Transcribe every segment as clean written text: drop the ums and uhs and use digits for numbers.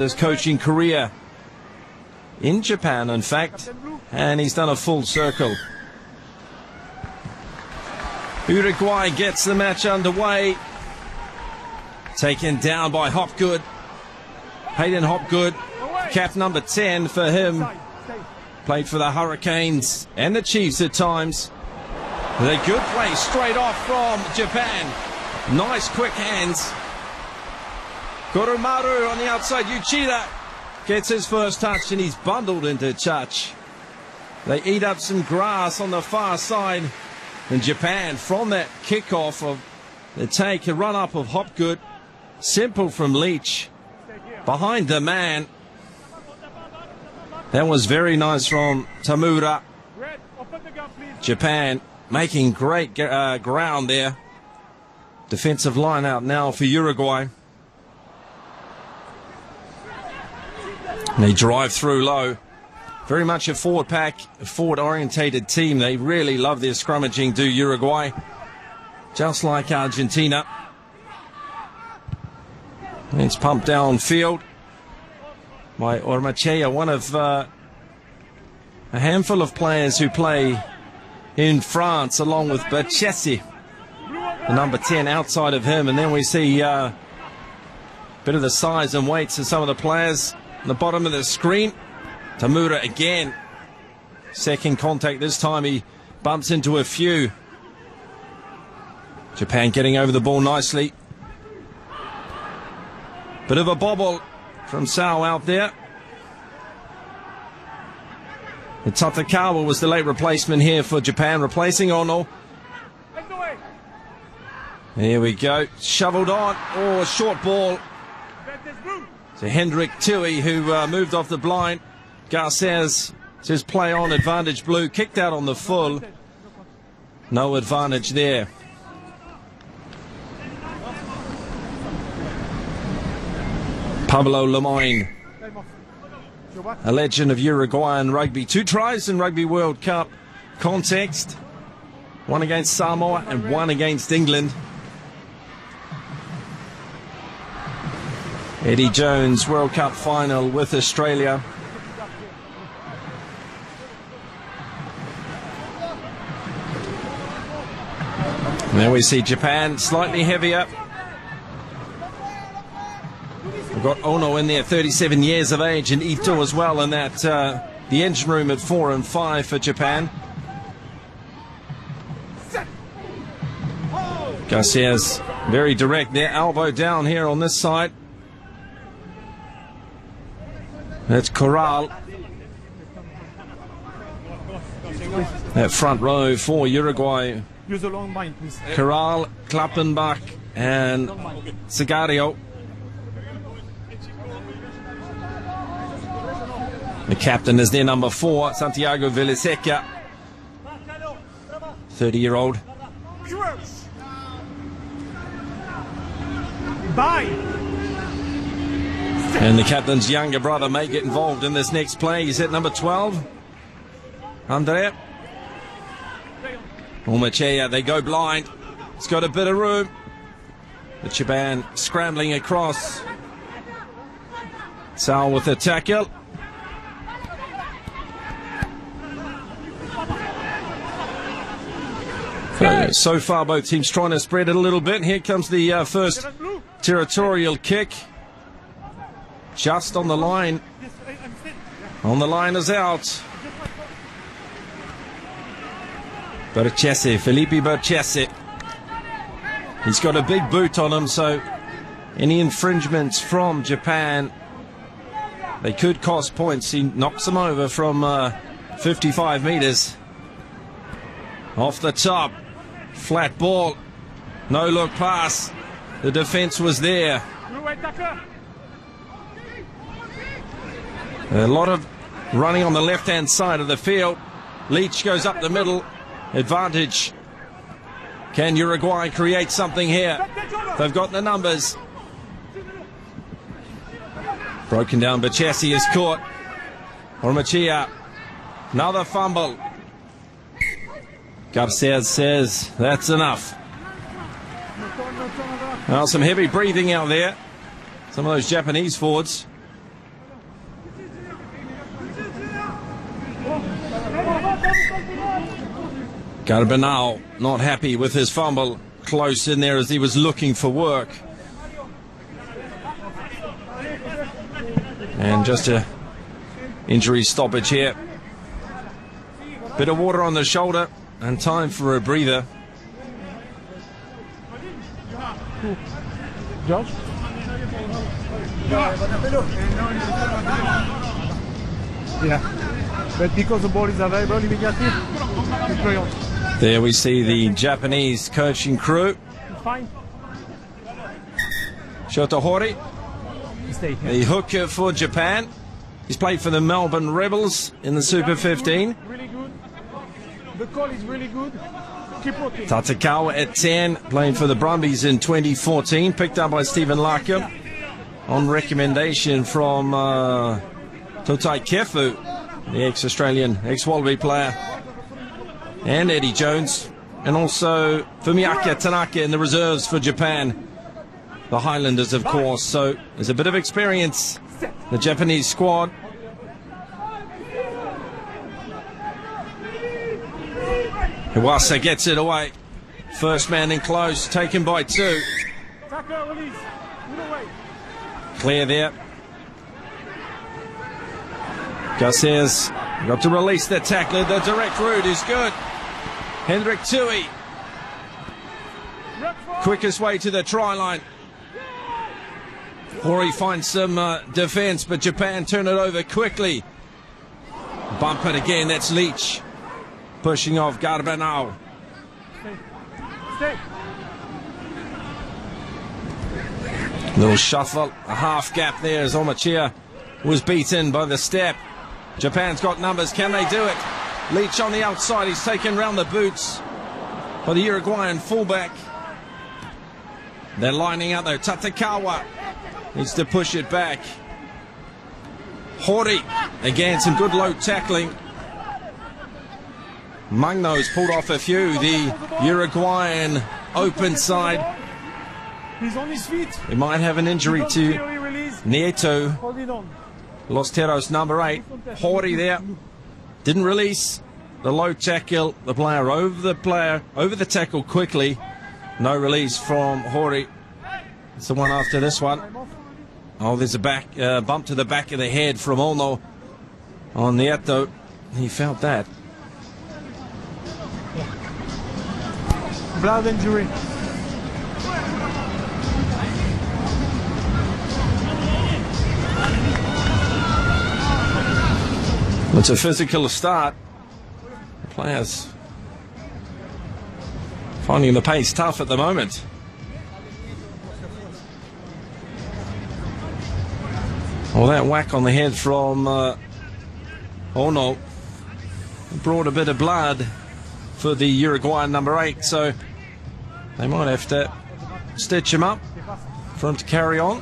his coaching career in Japan, in fact, and he's done a full circle. Uruguay gets the match underway. Taken down by Hopgood. Hayden Hopgood, cap number 10 for him. Played for the Hurricanes and the Chiefs at times. The good play straight off from Japan. Nice quick hands. Kurumaru on the outside. Uchida gets his first touch and he's bundled into touch. They eat up some grass on the far side. And Japan, from that kickoff of the take, a run up of Hopgood. Simple from Leach. Behind the man. That was very nice from Tamura. Japan making great ground there. Defensive line out now for Uruguay. They drive through low. Very much a forward pack, a forward orientated team. They really love their scrummaging, do Uruguay. Just like Argentina. It's pumped downfield by Ormachea, one of a handful of players who play in France, along with Berchesi, the number 10 outside of him. And then we see a bit of the size and weights of some of the players on the bottom of the screen. Tamura again. Second contact this time. He bumps into a few. Japan getting over the ball nicely. Bit of a bobble from Sao out there. And Tatakawa was the late replacement here for Japan, replacing Ono. Here we go. Shoveled on. Oh, a short ball to Hendrik Tui, who moved off the blind. Garces says play on, advantage blue. Kicked out on the full. No advantage there. Pablo Lemoyne, a legend of Uruguayan rugby. 2 tries in Rugby World Cup context. 1 against Samoa and 1 against England. Eddie Jones, World Cup final with Australia. And then we see Japan slightly heavier. We've got Ono in there, 37 years of age, and Ito as well in that the engine room at 4 and 5 for Japan. Garcia's very direct there, elbow down here on this side. That's Corral. That front row for Uruguay. Use a long mind, please. Corral, Klappenbach, and Sigario. The captain is their number 4, Santiago Villaseca, 30-year-old. And the captain's younger brother may get involved in this next play. He's at number 12, Andre. Ormachea, they go blind. It's got a bit of room. The Japan scrambling across. Sal with a tackle. So far, both teams trying to spread it a little bit. Here comes the first territorial kick. Just on the line. On the line is out. Berchesi, Felipe Berchesi. He's got a big boot on him, so any infringements from Japan, they could cost points. He knocks them over from 55 meters. Off the top. Flat ball. No look pass. The defense was there. A lot of running on the left-hand side of the field. Leach goes up the middle. Advantage. Can Uruguay create something here? They've got the numbers. Broken down. Berchesi is caught. Ormachea. Another fumble. Garcia says that's enough. Well, some heavy breathing out there. Some of those Japanese forwards. Garbanao not happy with his fumble. Close in there as he was looking for work. And just a injury stoppage here. Bit of water on the shoulder and time for a breather. George? Yeah, but because the ball is available immediately, it's very on. There we see the Japanese coaching crew. It's fine. Shota Hori, Stay here. the hooker for Japan. He's played for the Melbourne Rebels in the Super 15. Really good. The call is really good. Keep working. Tatakawa at 10, playing for the Brumbies in 2014, picked up by Stephen Larkham on recommendation from Totai Kefu, the ex-Australian, ex-Wallaby player, and Eddie Jones, and also Fumiaki Tanaka in the reserves for Japan. The Highlanders, of course, so there's a bit of experience, the Japanese squad. Iwasa gets it away. First man in close, taken by two. Clear there. Garcia's got to release the tackler. The direct route is good. Hendrik Tui. Quickest way to the try line. Hori finds some defence, but Japan turn it over quickly. Bump it again, that's Leach. Pushing off Garbanao. Stay. Little shuffle, a half gap there as Omachia was beaten by the step. Japan's got numbers, can they do it? Leach on the outside, he's taken round the boots by the Uruguayan fullback. They're lining up though, Tatakawa needs to push it back. Hori, again some good low tackling. Mungno's pulled off a few, the Uruguayan open side. He's on his feet. We might have an injury to Nieto. Hold it on. Los Teros number 8. Hori there. Didn't release the low tackle. The player over the tackle quickly. No release from Hori. It's the one after this one. Oh, there's a bump to the back of the head from Ono on Nieto. He felt that. Blood injury. It's a physical start. The players finding the pace tough at the moment. Well, that whack on the head from Ono brought a bit of blood for the Uruguayan number 8, so they might have to stitch him up for him to carry on.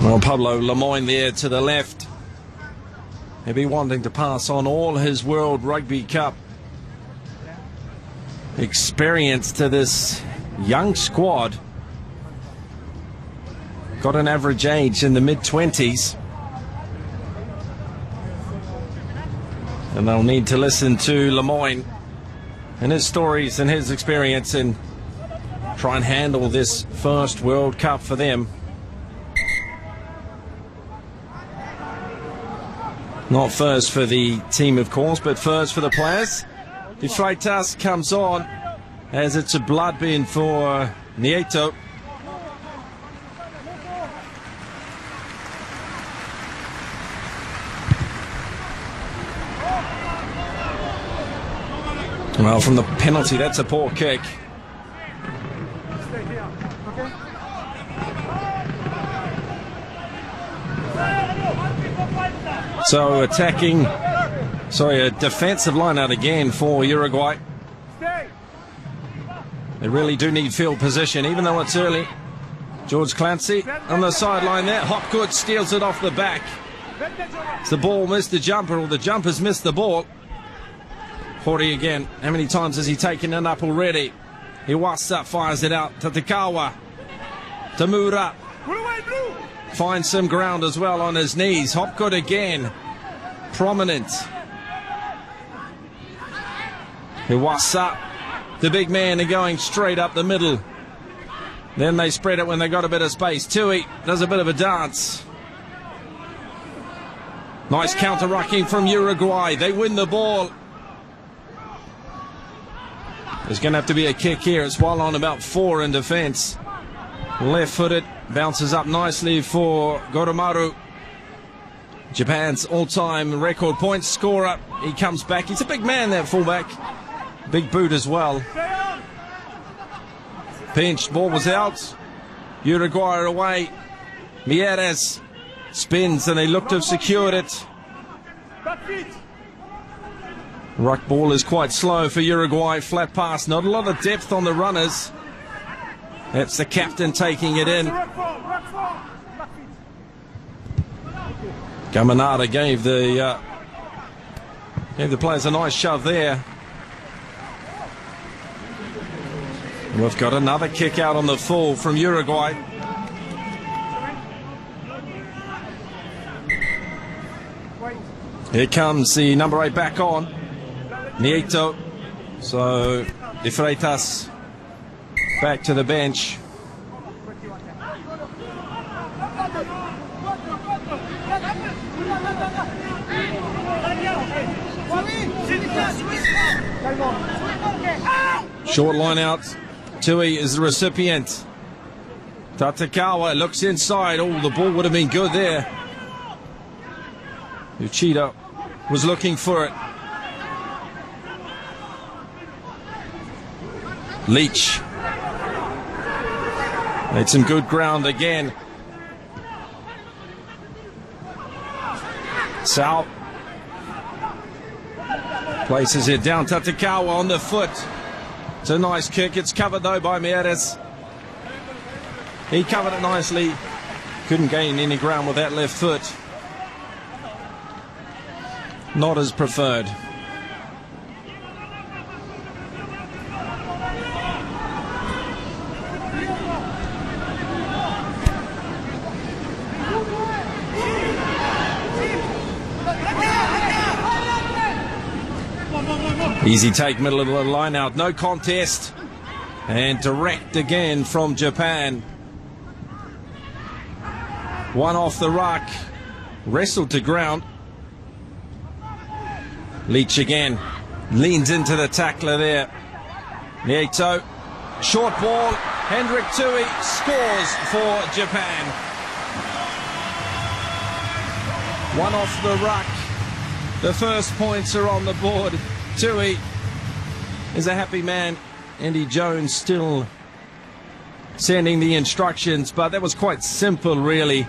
Well, Pablo Lemoyne there to the left. He'll be wanting to pass on all his World Rugby Cup experience to this young squad. Got an average age in the mid-20s. And they'll need to listen to Lemoyne and his stories and his experience and try and handle this first World Cup for them. Not first for the team, of course, but first for the players. The Freitas comes on as it's a blood bin for Nieto. Well, from the penalty, that's a poor kick. Stay here. Okay? So a defensive line out again for Uruguay. Stay. They really do need field position, even though it's early. George Clancy on the sideline there. Hopgood steals it off the back. The ball missed the jumper, or the jumpers missed the ball. Hori again. How many times has he taken it up already? Iwasa fires it out. Tatakawa. Tamura. Finds some ground as well on his knees. Hopgood again. Prominent. Iwasa, the big man, are going straight up the middle. Then they spread it when they got a bit of space. Tui does a bit of a dance. Nice counter-rucking from Uruguay. They win the ball. There's going to have to be a kick here. It's well on about 4 in defence. Left-footed. Bounces up nicely for Goromaru. Japan's all-time record point scorer. He comes back. He's a big man, that fullback. Big boot as well. Pinched. Ball was out. Uruguay are away. Mieres spins and they look to have secured it. Ruck ball is quite slow for Uruguay. Flat pass. Not a lot of depth on the runners. That's the captain taking it in. Gamanada gave the players a nice shove there. We've got another kick out on the full from Uruguay. Here comes the number 8 back on. Nieto. So De Freitas back to the bench. Short line out. Tui is the recipient. Tatakawa looks inside. Oh, the ball would have been good there. Uchida was looking for it. Leach made some good ground again. Sal places it down. Tatakawa on the foot. It's a nice kick. It's covered though by Mieres. He covered it nicely. Couldn't gain any ground with that left foot. Not as preferred. Easy take, middle of the line out, no contest. And direct again from Japan. One off the ruck. Wrestled to ground. Leach again. Leans into the tackler there. Nieto. Short ball. Hendrik Tui scores for Japan. One off the ruck. The first points are on the board. Tui is a happy man. Andy Jones still sending the instructions, but that was quite simple really.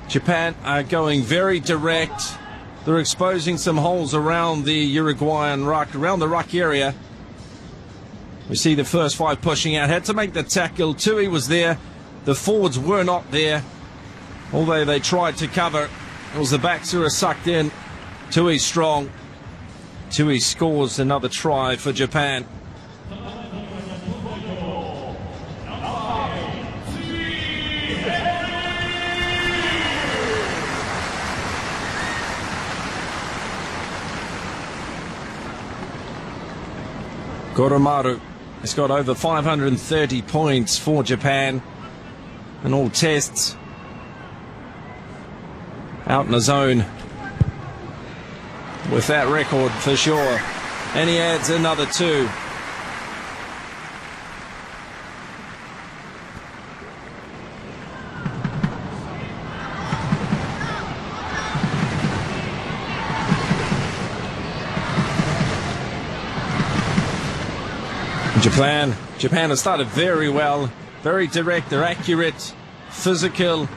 Japan are going very direct. They're exposing some holes around the Uruguayan ruck, around the ruck area. We see the first 5 pushing out. Had to make the tackle. Tui was there. The forwards were not there. Although they tried to cover, it was the backs who were sucked in. Tui strong. Tui scores another try for Japan. Goromaru has got over 530 points for Japan in all tests. Out in the zone with that record for sure. And he adds another 2. Japan has started very well, very direct, they're accurate, physical,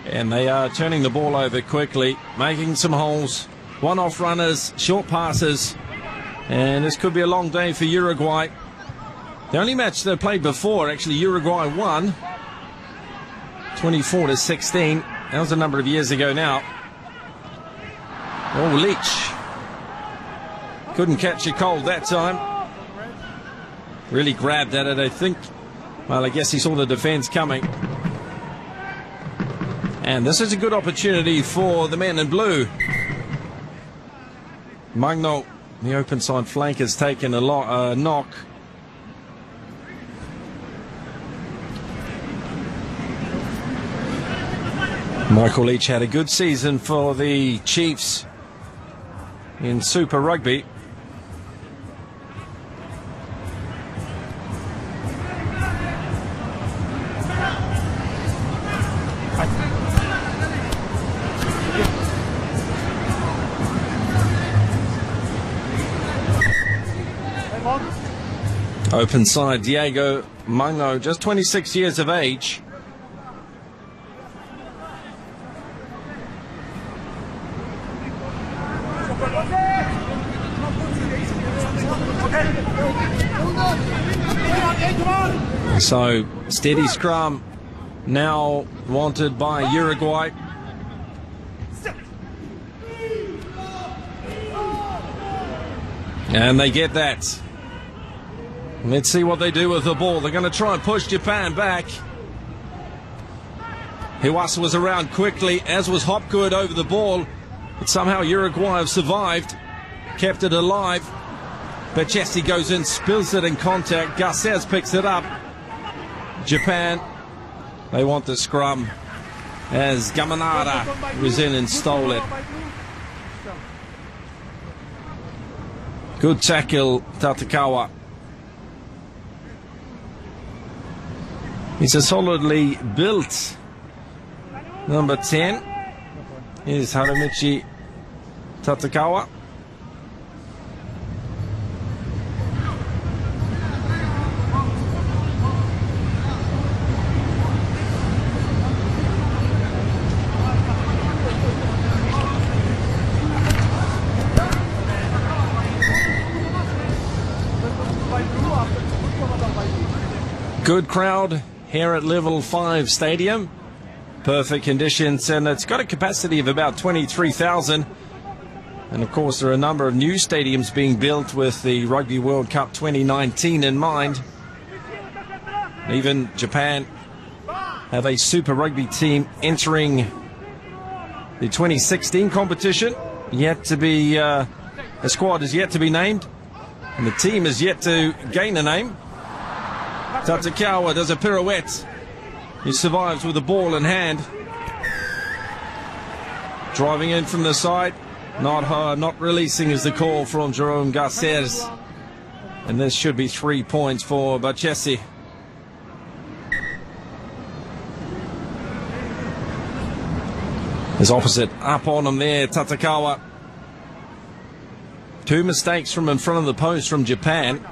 and they are turning the ball over quickly, making some holes, one-off runners, short passes, and this could be a long day for Uruguay. The only match they played before, actually Uruguay won 24-16. That was a number of years ago now. Oh, Leach couldn't catch a cold that time. Really grabbed at it, I think. Well, I guess he saw the defence coming. And this is a good opportunity for the men in blue. Magno, the open side flank, has taken a knock. Michael Leach had a good season for the Chiefs in Super Rugby. Open side, Diego Magno, just 26 years of age. So, steady scrum now wanted by Uruguay. And they get that. Let's see what they do with the ball. They're going to try and push Japan back. Hiwasa was around quickly, as was Hopgood over the ball. But somehow Uruguay have survived, kept it alive. But Jesse goes in, spills it in contact. Garces picks it up. Japan, they want the scrum as Gamanara was in and stole it. Good tackle, Tatakawa. He's a solidly built number 10. Here's Haramichi Tatakawa. Good crowd here at Level 5 Stadium. Perfect conditions, and it's got a capacity of about 23,000. And of course there are a number of new stadiums being built with the Rugby World Cup 2019 in mind. Even Japan have a Super Rugby team entering the 2016 competition. Yet to be, a squad is yet to be named, and the team is yet to gain a name. Tatakawa does a pirouette. He survives with the ball in hand. Driving in from the side. Not releasing is the call from Jerome Garces. And this should be 3 points for Bachesi. His opposite up on him there, Tatakawa. 2 mistakes from in front of the post from Japan.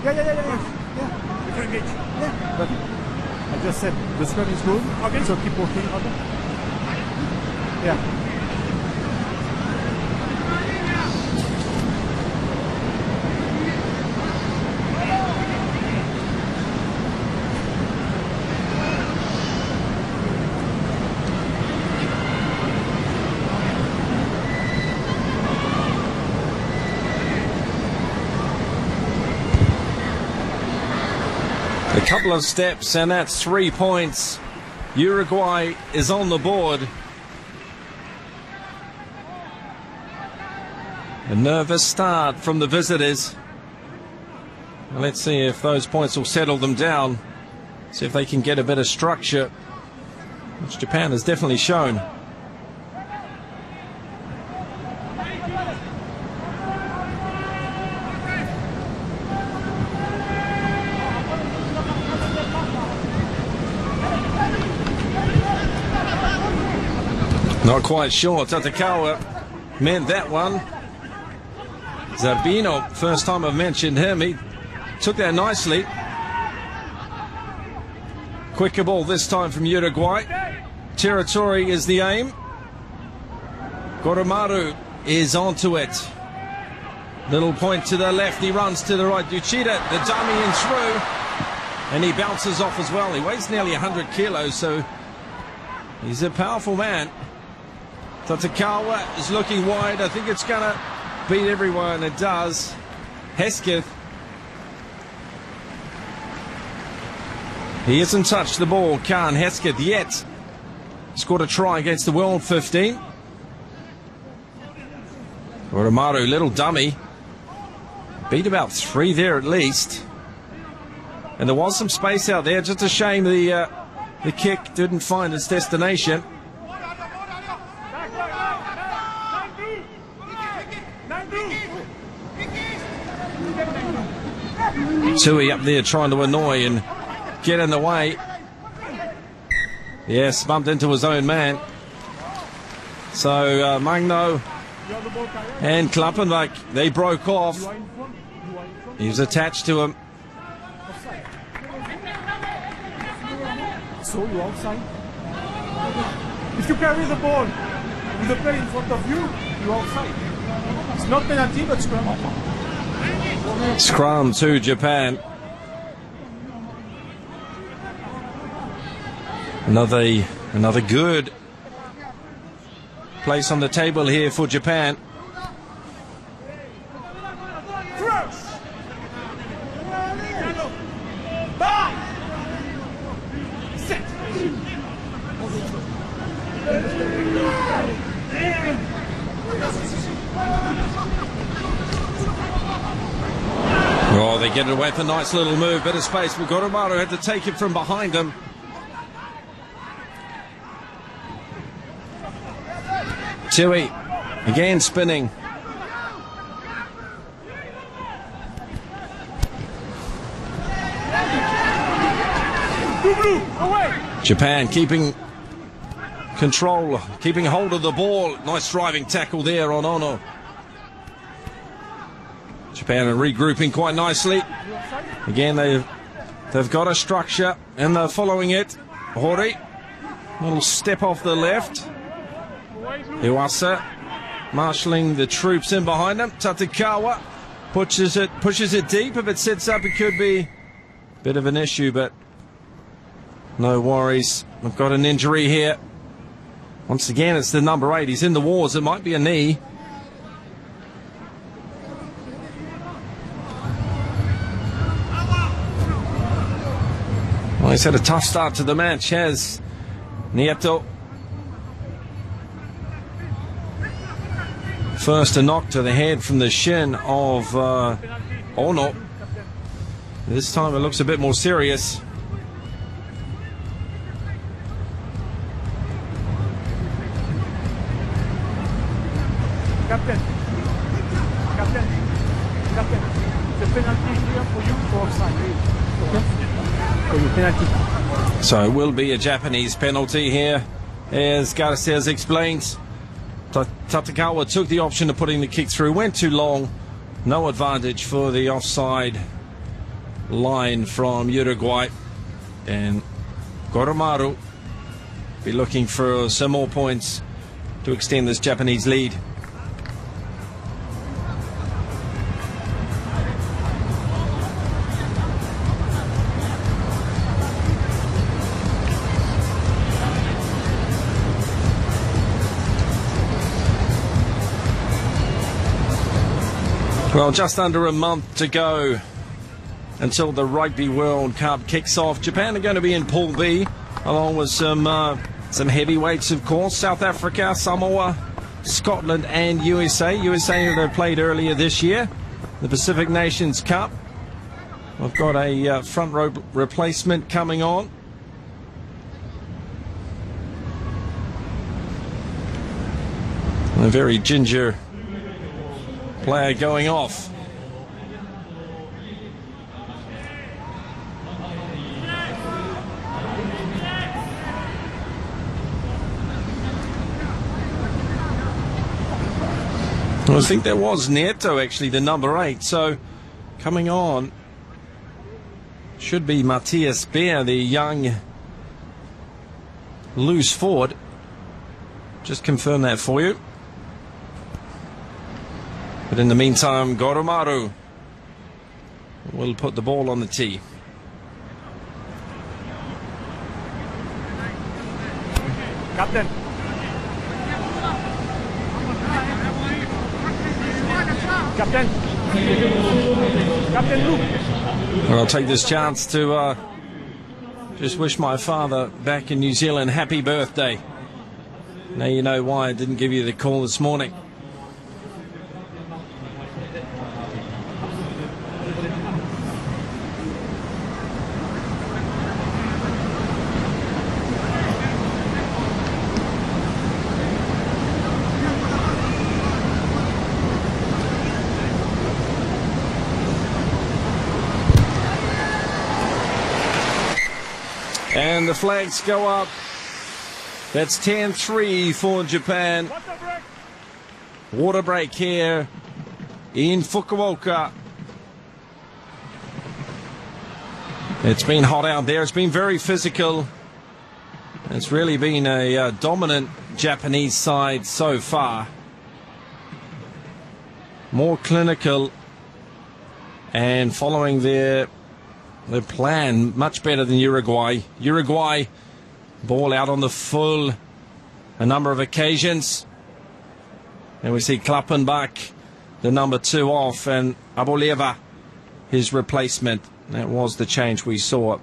Yeah. You can engage. Yeah. But I just said the scrum is good. Okay. So keep working on it. Yeah. A couple of steps, and that's 3 points. Uruguay is on the board. A nervous start from the visitors. And let's see if those points will settle them down. See if they can get a bit of structure, which Japan has definitely shown. Not quite sure. Tatakawa meant that one. Zabino, first time I've mentioned him, he took that nicely. Quicker ball this time from Uruguay. Territory is the aim. Goromaru is onto it. Little point to the left, he runs to the right. Uchida, the dummy and through. And he bounces off as well. He weighs nearly 100 kilos, so he's a powerful man. Tatakawa is looking wide. I think it's going to beat everyone. It does. Hesketh. He hasn't touched the ball, Khan Hesketh, yet. Scored a try against the World 15. Oromaru, little dummy. Beat about 3 there at least. And there was some space out there. Just a shame the kick didn't find its destination. Tui up there trying to annoy and get in the way. Yes, bumped into his own man. So Magno and Klappenbach, they broke off. He was attached to him. So you outside. If you carry the ball with the player in front of you, you outside. It's not penalty, but scrum. Scrum to Japan. Another good place on the table here for Japan. Oh, they get it away with a nice little move, bit of space, but Goromaru had to take it from behind him. Tui, again spinning. Japan keeping control, keeping hold of the ball. Nice driving tackle there on Ono. Japan are regrouping quite nicely. Again, they've got a structure and they're following it. Hori, little step off the left. Iwasa marshalling the troops in behind him. Tatekawa pushes it deep. If it sits up, it could be a bit of an issue, but no worries. We've got an injury here. Once again, it's the number 8. He's in the wars. It might be a knee. Well, he's had a tough start to the match, has Nieto. First a knock to the head from the shin of Ono. This time it looks a bit more serious. Captain, the penalty here for you for offside. Okay? For you, penalty. So it will be a Japanese penalty here, as Garcias explains. Tatekawa took the option of putting the kick through, went too long. No advantage for the offside line from Uruguay. And Goromaru be looking for some more points to extend this Japanese lead. Well, just under a month to go until the Rugby World Cup kicks off. Japan are going to be in Pool B, along with some heavyweights, of course. South Africa, Samoa, Scotland and USA. USA that played earlier this year, the Pacific Nations Cup. We've got a front row replacement coming on. A very ginger player going off. I think there was Nieto, actually, the number 8. So coming on should be Matthias Beer, the young loose forward. Just confirm that for you. But in the meantime, Goromaru will put the ball on the tee. Captain. Captain. Captain Luke. Well, I'll take this chance to Just wish my father back in New Zealand happy birthday. Now you know why I didn't give you the call this morning. And the flags go up. That's 10-3 for Japan. Water break here in Fukuoka. It's been hot out there. It's been very physical. It's really been a dominant Japanese side so far. More clinical and following their plan much better than Uruguay. Uruguay ball out on the full a number of occasions. And we see Klappenbach, the number 2, off, and Aboleva, his replacement. That was the change we saw.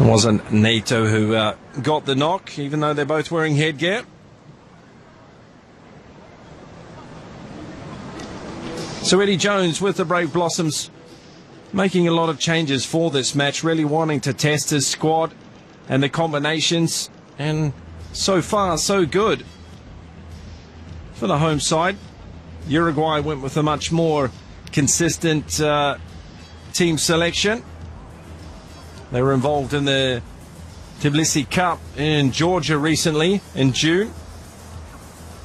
It wasn't Nato who got the knock, even though they're both wearing headgear. So Eddie Jones with the Brave Blossoms making a lot of changes for this match, really wanting to test his squad and the combinations, and so far so good for the home side. Uruguay went with a much more consistent team selection. They were involved in the Tbilisi Cup in Georgia recently in June.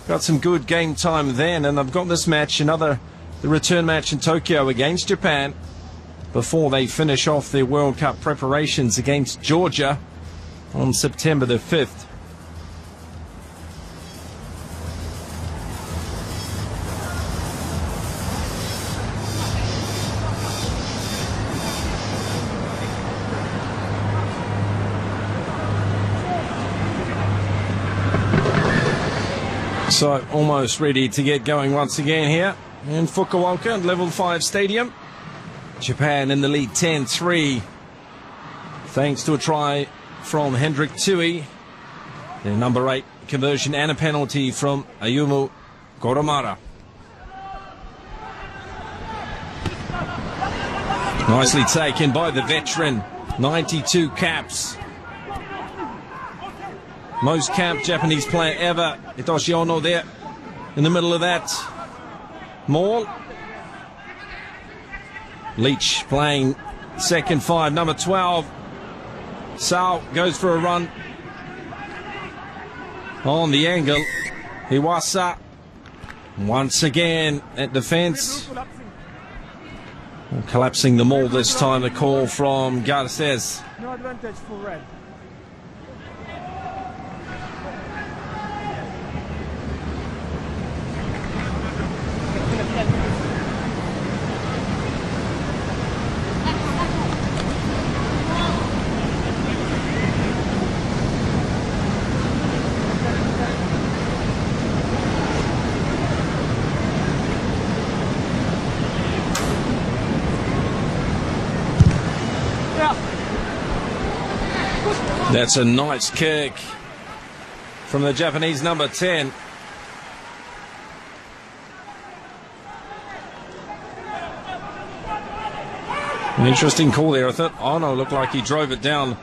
Got some good game time then, and they've got this match, the return match in Tokyo against Japan before they finish off their World Cup preparations against Georgia on September the 5th. So almost ready to get going once again here in Fukuoka, Level 5 Stadium. Japan in the lead 10-3, thanks to a try from Hendrik Tui, their number 8 conversion, and a penalty from Ayumu Goromara. Nicely taken by the veteran, 92 caps. Most capped Japanese player ever. Hitoshi Ono there in the middle of that maul. Leach playing second 5, number 12. Sao goes for a run on the angle. Iwasa once again at defense. Collapsing the maul this time, the call from Garces. No advantage for red. That's a nice kick from the Japanese number 10. An interesting call there. I thought Ono looked like he drove it down.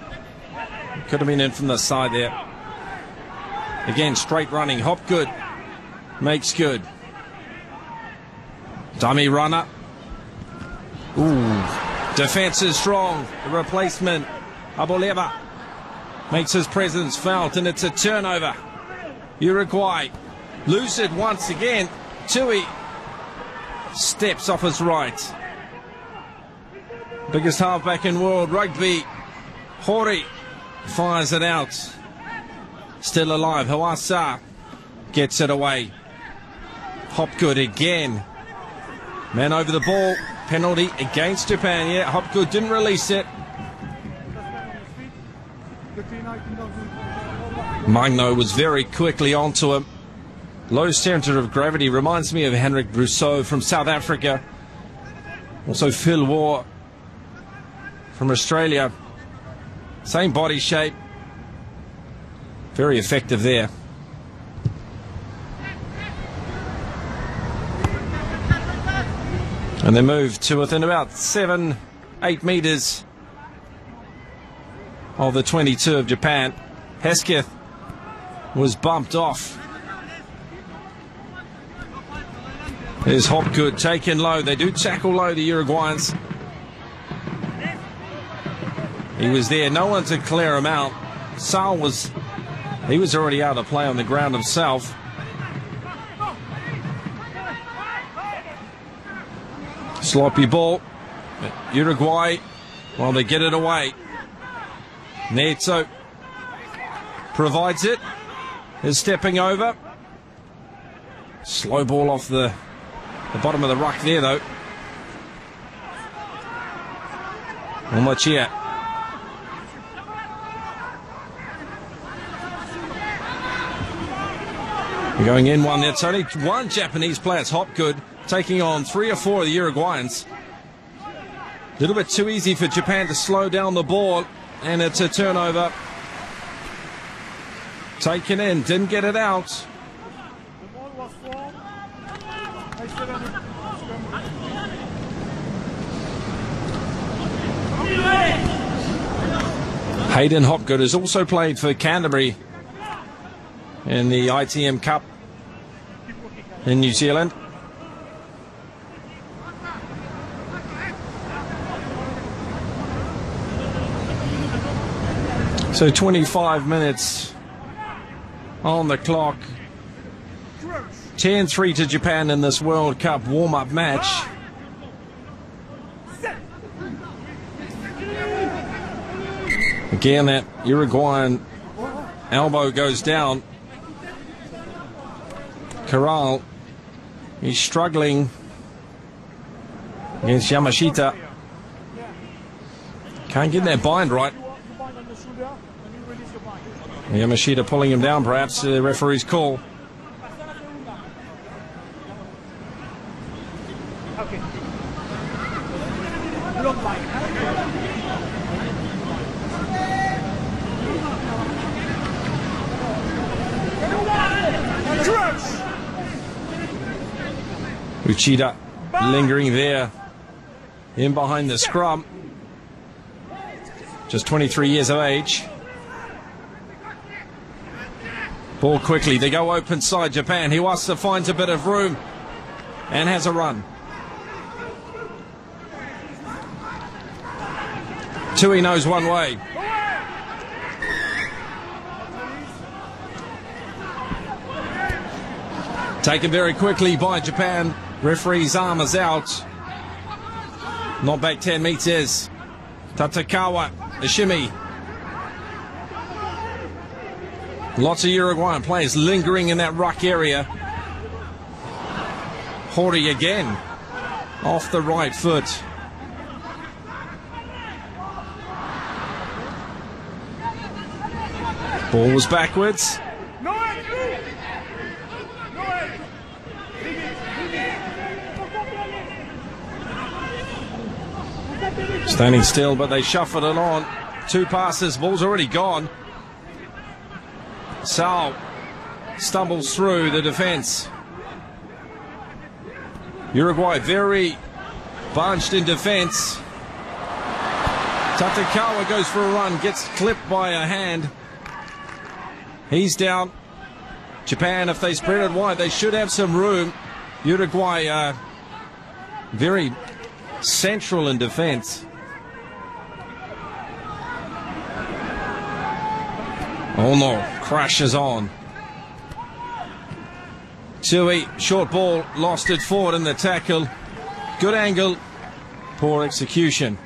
Could have been in from the side there. Again, straight running. Hopgood makes good. Dummy runner. Ooh. Defense is strong. The replacement, Aboleva, makes his presence felt, and it's a turnover. Uruguay lose it once again. Tui steps off his right. Biggest halfback in world rugby. Hori fires it out. Still alive. Hawasa gets it away. Hopgood again. Man over the ball. Penalty against Japan. Yeah, Hopgood didn't release it. Magno was very quickly onto him. Low center of gravity, reminds me of Henrik Rousseau from South Africa. Also Phil Waugh from Australia. Same body shape. Very effective there. And they move to within about 7-8 meters of the 22 of Japan. Hesketh was bumped off. There's Hopgood taken low. They do tackle low, the Uruguayans. He was there, no one to clear him out. Sal was already out of play on the ground himself. Sloppy ball. Uruguay, well, they get it away. Neto provides it. Is stepping over. Slow ball off the bottom of the ruck there, though. Omachia. Going in one. It's only one Japanese player. It's Hopgood taking on 3 or 4 of the Uruguayans. A little bit too easy for Japan to slow down the ball, and it's a turnover. Taken in, didn't get it out. Hayden Hopgood has also played for Canterbury in the ITM Cup in New Zealand. So 25 minutes on the clock. 10-3 to Japan in this World Cup warm-up match. Again, that Uruguayan elbow goes down. Corral, he's struggling against Yamashita. Can't get that bind right. Yamashita pulling him down, perhaps. The referee's call. Okay. Uchida lingering there in behind the scrum. Just 23 years of age. Ball quickly, they go open side. Japan, he wants to find a bit of room and has a run. Tui knows one way. Taken very quickly by Japan. Referee's arm is out. Not back 10 meters. Tatakawa, a shimmy. Lots of Uruguayan players lingering in that ruck area. Hori again, off the right foot. Ball was backwards. Standing still, but they shuffled it on. 2 passes, ball's already gone. Sal stumbles through the defense. Uruguay very bunched in defense. Tatakawa goes for a run, gets clipped by a hand. He's down. Japan, if they spread it wide, they should have some room. Uruguay very central in defense. Oh no, crashes on. Tui, short ball, lost it forward in the tackle. Good angle, poor execution.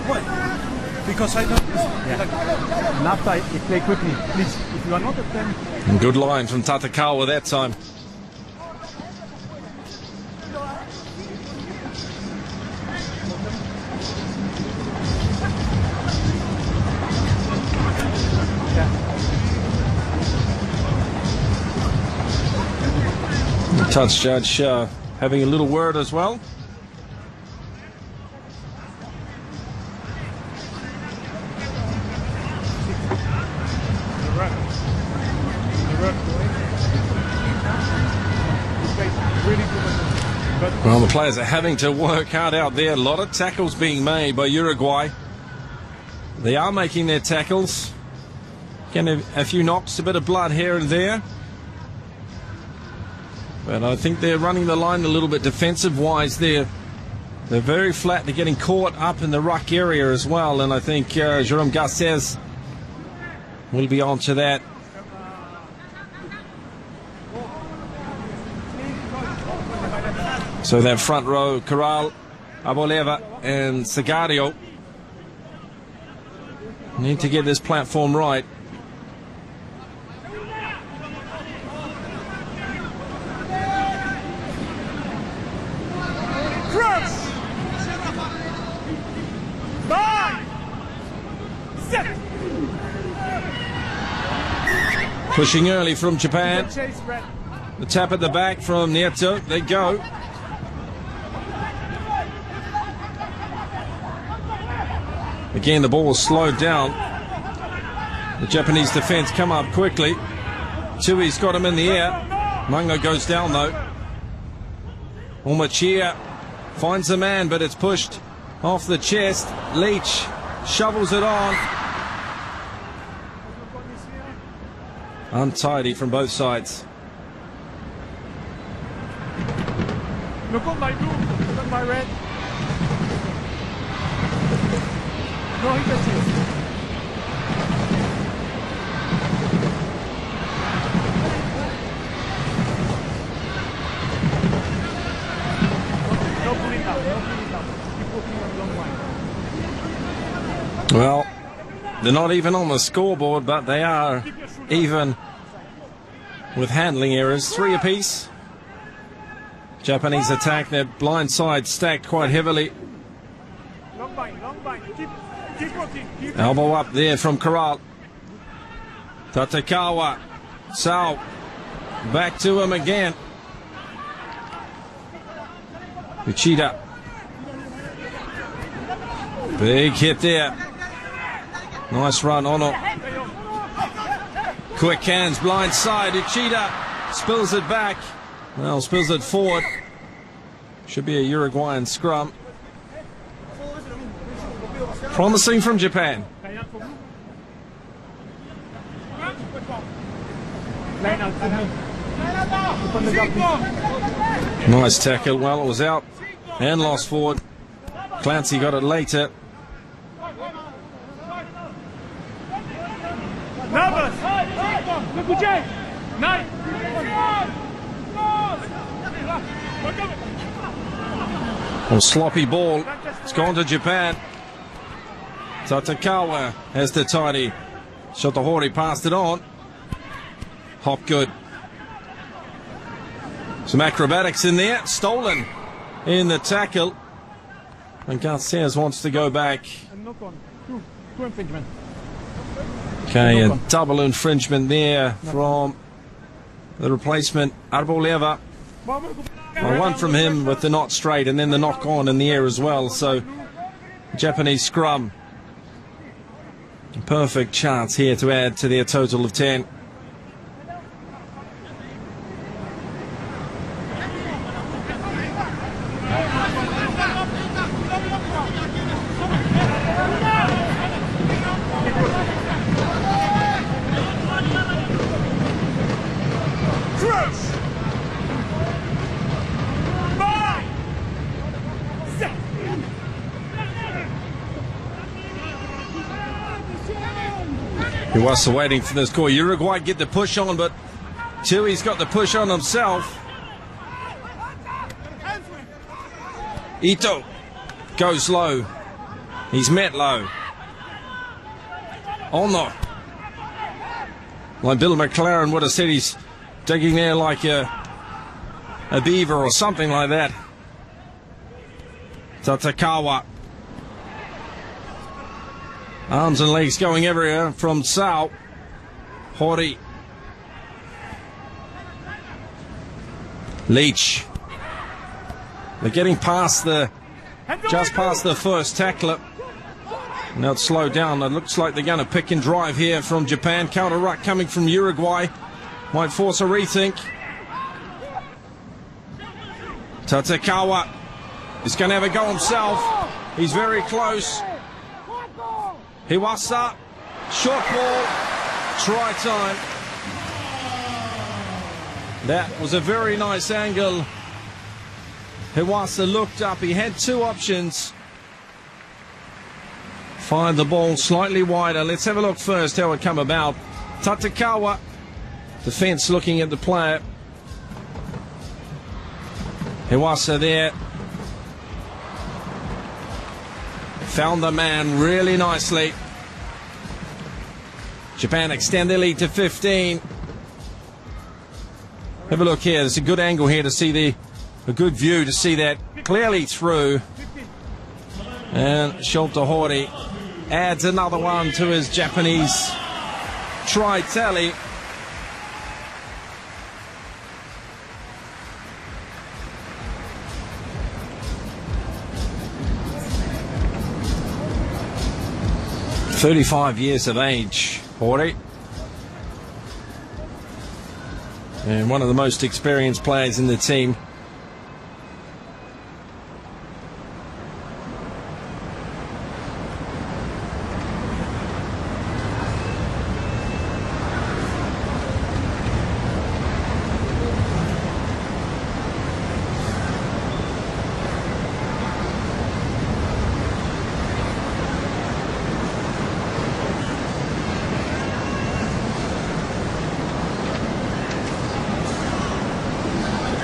Why? Because I don't. Yeah. And after I play quickly, please. If you are not at them. Good line from Tatakawa that time. Touch judge having a little word as well. Well, the players are having to work hard out there. A lot of tackles being made by Uruguay. They are making their tackles. Getting a few knocks, a bit of blood here and there. But I think they're running the line a little bit defensive-wise. They're very flat. They're getting caught up in the ruck area as well. And I think Jerome Garces will be on to that. So that front row, Corral, Aboleva and Sagario need to get this platform right. Pushing early from Japan. The tap at the back from Nieto. They go. Again, the ball was slowed down. The Japanese defense come up quickly. Tui's got him in the air. Mungo goes down though. Umachia finds the man, but it's pushed off the chest. Leach shovels it on. Untidy from both sides. Look on my blue, look on my red. No, he doesn't. No pulling down, no pulling down. Keep walking on long line. Well, they're not even on the scoreboard, but they are even with handling errors. 3 apiece. Japanese attack, their blind side stacked quite heavily. Long bind. Keep working. Elbow up there from Corral. Tatekawa. Sao. Back to him again. Uchida. Big hit there. Nice run, Ono. Quick hands, blind side. Uchida spills it back. Well, spills it forward. Should be a Uruguayan scrum. Promising from Japan. Nice tackle. Well, it was out and lost forward. Clancy got it later. Oh, sloppy ball. It's gone to Japan. Tatekawa has the tidy. Shotohori passed it on. Hop good. Some acrobatics in there. Stolen in the tackle. And Garces wants to go back. Two infringement. Okay, a double infringement there from the replacement, Arboleva. Well, one from him with the knot straight and then the knock on in the air as well. So, Japanese scrum. Perfect chance here to add to their total of 10. He was waiting for the score. Uruguay get the push on, but Tui's got the push on himself. Ito goes low. He's met low. Ono. Like Bill McLaren would have said, he's digging there like a beaver or something like that. Tatekawa. Arms and legs going everywhere from Sao. Hori. Leach. They're getting past just past the first tackler. Now it's slowed down. It looks like they're going to pick and drive here from Japan. Counter ruck coming from Uruguay. Might force a rethink. Tatekawa is going to have a go himself. He's very close. Hiwasa. Short ball. Try time. That was a very nice angle. Hiwasa looked up. He had two options. Fired the ball slightly wider. Let's have a look first how it come about. Tatekawa. Defense looking at the player. Hiwasa there. Found the man really nicely. Japan extend their lead to 15. Have a look here. There's a good angle here to see a good view to see that clearly through. And Sholtahori adds another one to his Japanese try tally. "35 years of age, Hori. And one of the most experienced players in the team.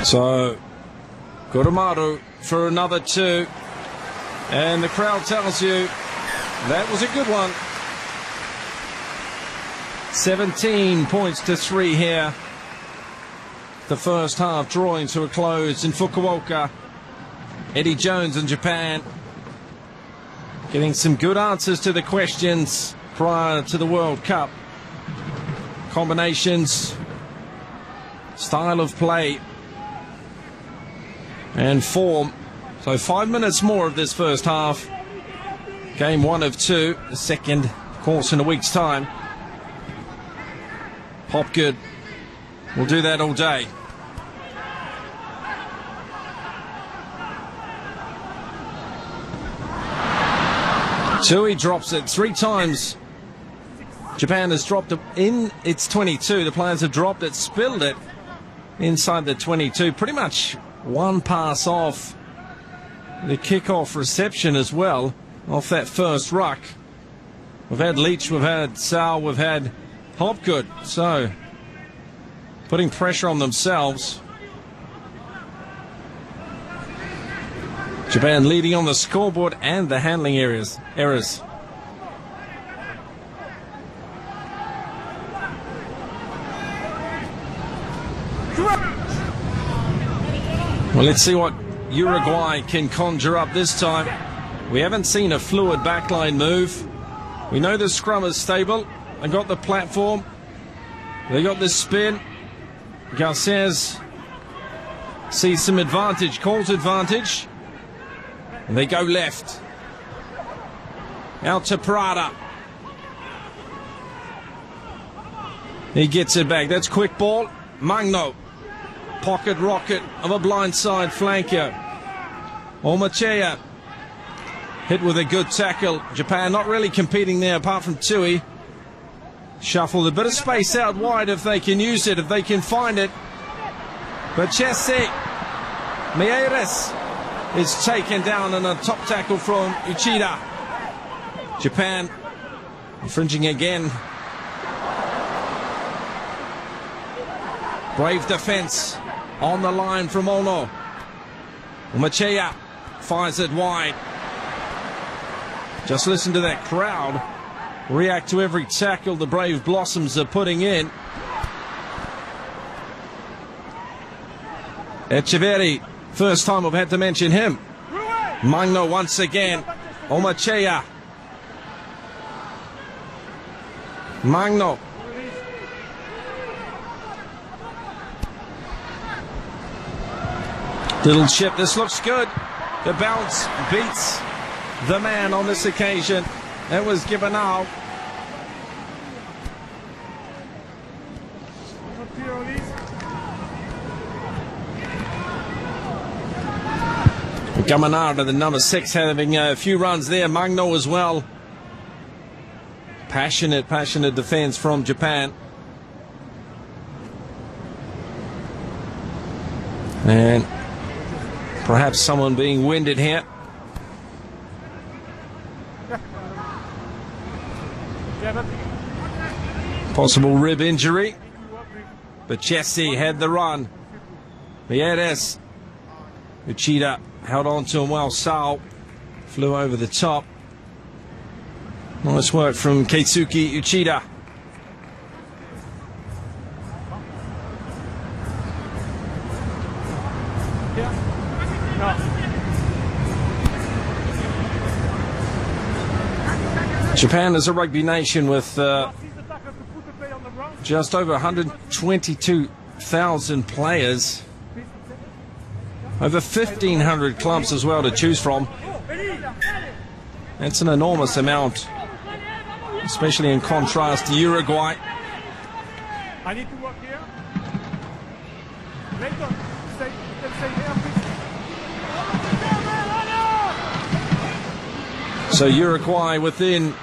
So, Kurumaru for another two. And the crowd tells you that was a good one. 17 points to 3 here. The first half drawing to a close in Fukuoka. Eddie Jones in Japan getting some good answers to the questions prior to the World Cup. Combinations, style of play, and form. So 5 minutes more of this first half. Game 1 of 2. The second, of course, in a week's time. Hopgood will do that all day. Tui drops it 3 times. Japan has dropped it in its 22. The players have dropped it, spilled it inside the 22. Pretty much one pass off the kickoff reception as well, off that first ruck. We've had Leach, we've had Sal, we've had Hopgood. So, putting pressure on themselves. Japan leading on the scoreboard and the handling errors. Well, let's see what Uruguay can conjure up this time. We haven't seen a fluid backline move. We know the scrum is stable. They got the platform. They got the spin. Garces sees some advantage, calls advantage. And they go left. Out to Prada. He gets it back. That's quick ball. Magno. Pocket rocket of a blindside flanker. Omachea hit with a good tackle. Japan not really competing there apart from Tui. Shuffled a bit of space out wide if they can use it, if they can find it. But Chesse Mieres is taken down in a top tackle from Uchida. Japan infringing again. Brave defense on the line from Ono. Umachea fires it wide. Just listen to that crowd react to every tackle the Brave Blossoms are putting in. Echeverri, first time I've had to mention him. Magno once again. Omachea. Magno. Little chip, this looks good. The bounce beats the man on this occasion. It was given out. Gamanada, the number 6, having a few runs there. Magno as well. Passionate defense from Japan. And perhaps someone being winded here. Possible rib injury. But Chessie had the run. Mieres. Uchida held on to him well. Sao flew over the top. Nice work from Keisuke Uchida. Japan is a rugby nation with just over 122,000 players. Over 1,500 clubs as well to choose from. That's an enormous amount, especially in contrast to Uruguay. I need to work here. So Uruguay within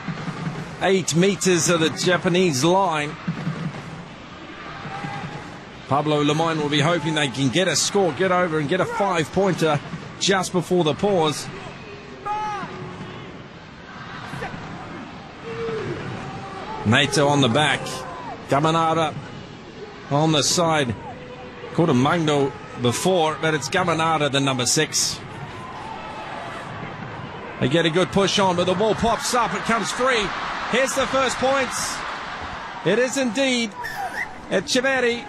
8 meters of the Japanese line. Pablo Lemoyne will be hoping they can get a score, get over and get a 5-pointer just before the pause. Nato on the back. Gamanada on the side. Called him Magno before, but it's Gamanada, the number 6. They get a good push on, but the ball pops up. It comes free. Here's the first points. It is indeed. Echeverri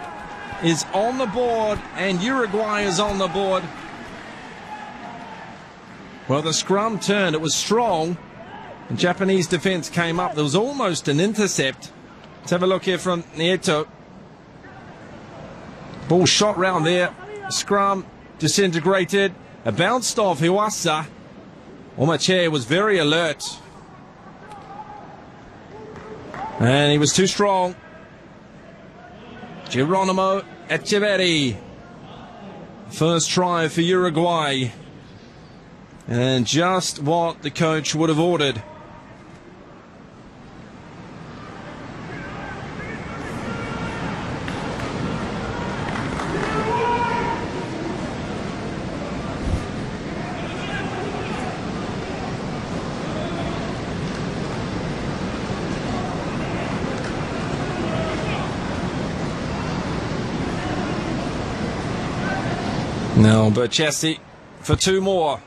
is on the board, and Uruguay is on the board. Well, the scrum turned. It was strong. The Japanese defense came up. There was almost an intercept. Let's have a look here from Nieto. Ball shot round there. Scrum disintegrated. A bounced off Hiwasa. Omache was very alert. And he was too strong. Geronimo Echeverri. First try for Uruguay. And just what the coach would have ordered. Now Burchesi for 2 more.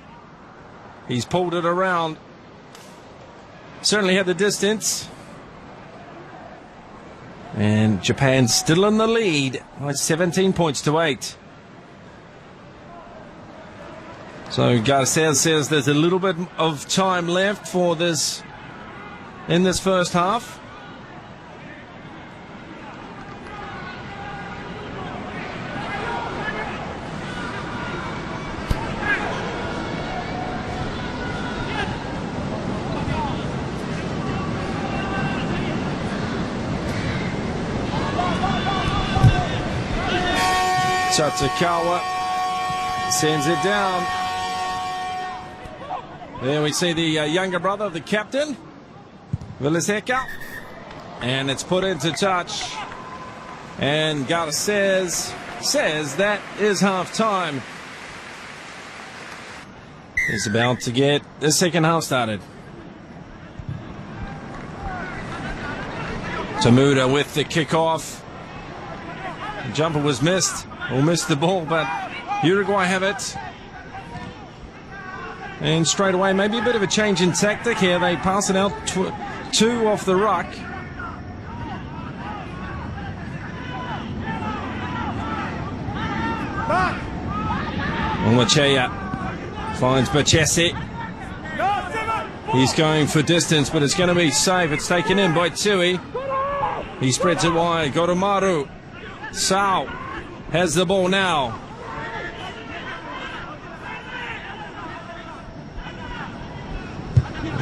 He's pulled it around. Certainly had the distance. And Japan still in the lead by 17 points to 8. So Garces says there's a little bit of time left for this in this first half. Tatsukawa sends it down. There we see the younger brother of the captain, Villaseka, and it's put into touch. And Garces says that is half time. He's about to get the second half started. Tamuda with the kickoff. The jumper was missed. Or missed the ball, but Uruguay have it. And straight away, maybe a bit of a change in tactic here. They pass it out 2 off the ruck. Omachea finds Burchesi. He's going for distance, but it's going to be safe. It's taken in by Tui. He spreads it wide. Goromaru. Sao has the ball now.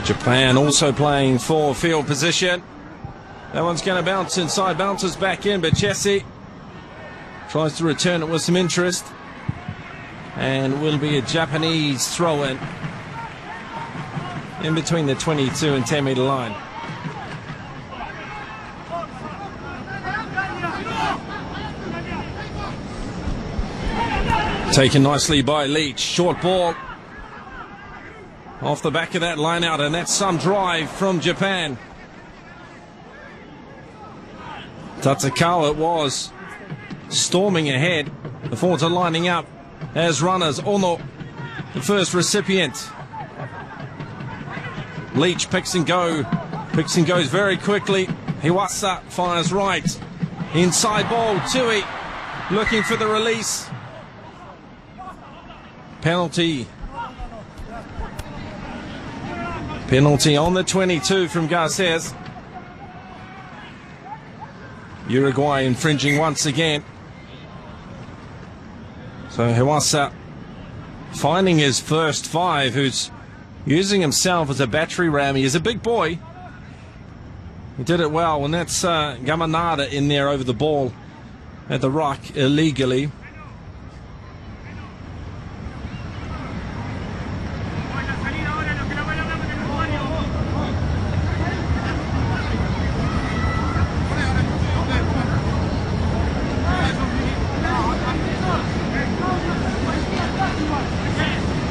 Japan also playing for field position. That one's going to bounce inside, bounces back in, but Chessie tries to return it with some interest. And will be a Japanese throw-in in between the 22 and 10-meter line. Taken nicely by Leach. Short ball off the back of that line out, and that's some drive from Japan. Tatsukawa was storming ahead. The forwards are lining up as runners. Ono, the first recipient. Leach picks and goes very quickly. Hiwasa fires right. Inside ball, Tui looking for the release. Penalty on the 22 from Garces. Uruguay infringing once again. So Hiwasa finding his first five, who's using himself as a battery ram. He is a big boy. He did it well, and that's Gamanada in there over the ball at the rock illegally.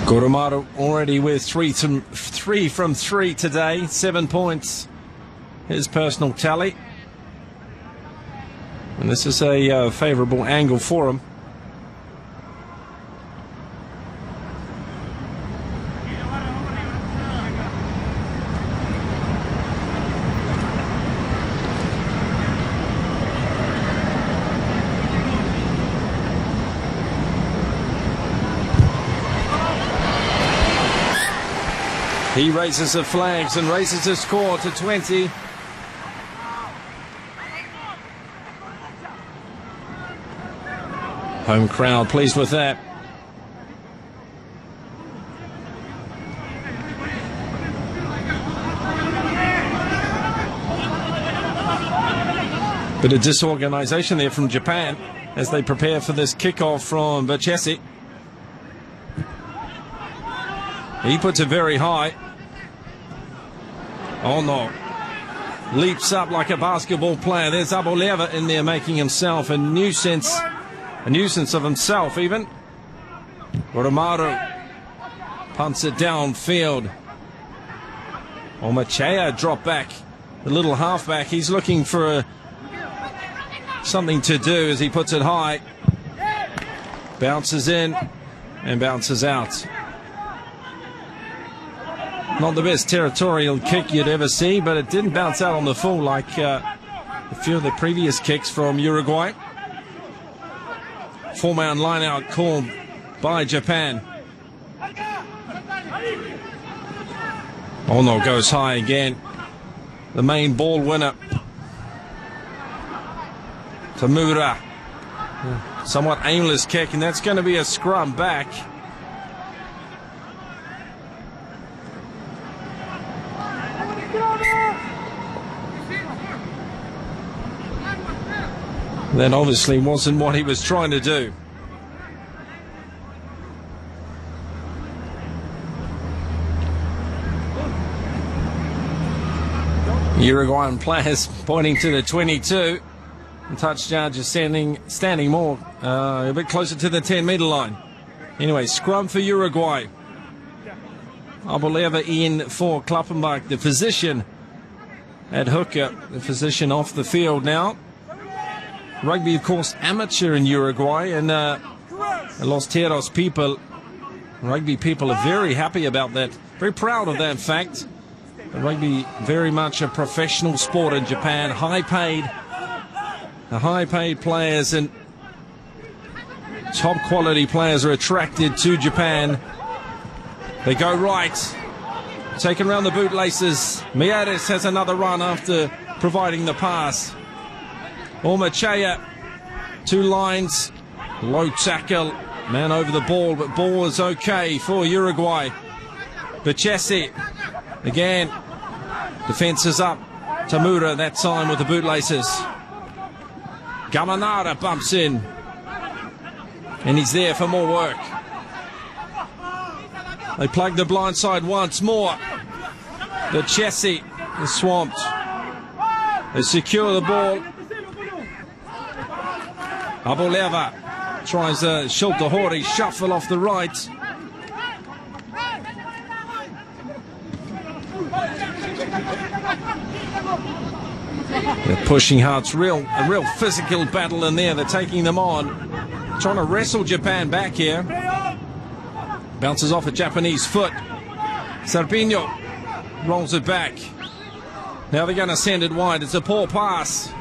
Goromaru already with three from three today, 7 points, his personal tally. And this is a favourable angle for him. He raises the flags and raises the score to 20. Home crowd pleased with that. Bit of disorganization there from Japan as they prepare for this kickoff from Chessie. He puts it very high. Oh no. Leaps up like a basketball player. There's Aboleva in there making himself a nuisance of himself even. Oromaru punts it downfield. Omachea drop back. The little halfback, he's looking for something to do as he puts it high. Bounces in and bounces out. Not the best territorial kick you'd ever see, but it didn't bounce out on the full like a few of the previous kicks from Uruguay. Four-man line-out called by Japan. Ono goes high again. The main ball winner. Tamura. Somewhat aimless kick, and that's going to be a scrum back. That obviously wasn't what he was trying to do. Uruguayan players pointing to the 22. And touchdown just standing more a bit closer to the 10-meter line. Anyway, scrum for Uruguay. Aboleva in for Klappenbach, the physician at hooker, the physician off the field now. Rugby, of course, amateur in Uruguay, and Los Teros people, rugby people are very happy about that, very proud of that fact. Rugby very much a professional sport in Japan, high-paid players and top quality players are attracted to Japan. They go right, taken around the bootlaces. Miares has another run after providing the pass. Omachea, two lines, low tackle, man over the ball, but ball is okay for Uruguay. Chessie Again, defence is up. Tamura that time with the bootlaces. Gamanara bumps in. And he's there for more work. They plug the blind side once more. The Chessie is swamped. They secure the ball. Aboleva tries a Schultehori shuffle off the right. They're pushing hard. It's a real physical battle in there. They're taking them on. Trying to wrestle Japan back here. Bounces off a Japanese foot. Sarpino rolls it back. Now they're going to send it wide. It's a poor pass.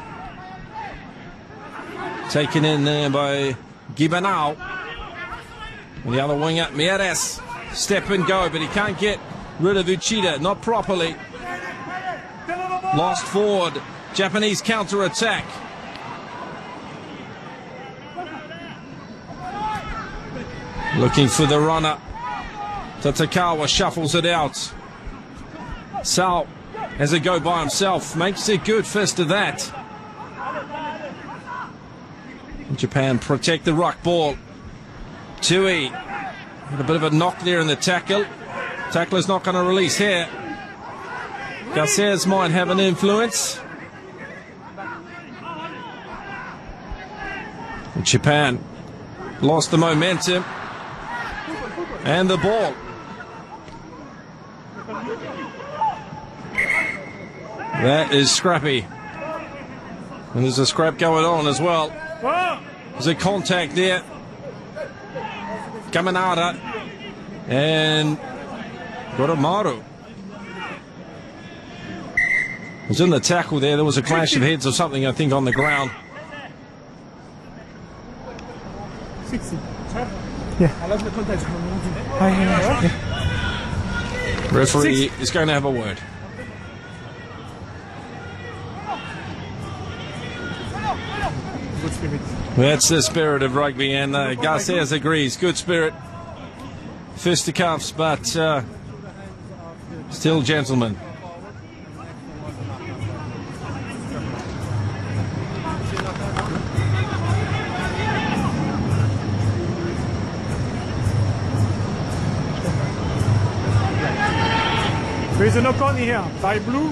Taken in there by Gibanao. And the other winger, Mieres. Step and go, but he can't get rid of Uchida. Not properly. Lost forward. Japanese counter-attack. Looking for the runner. Tatakawa shuffles it out. Sao has a go by himself. Makes a good fist of that. Japan protect the ruck ball. Tui. A bit of a knock there in the tackle. Tackler's not going to release here. Garces might have an influence. Japan lost the momentum. And the ball. That is scrappy. And there's a scrap going on as well. There's a contact there. Kamanada. And Goromaru. Was in the tackle there. There was a clash of heads or something, I think, on the ground. 60. Yeah. Referee is going to have a word. Good spirit. That's the spirit of rugby, and Garces agrees. Good spirit. Fisticuffs, but still gentlemen. There's a knock on here. By blue.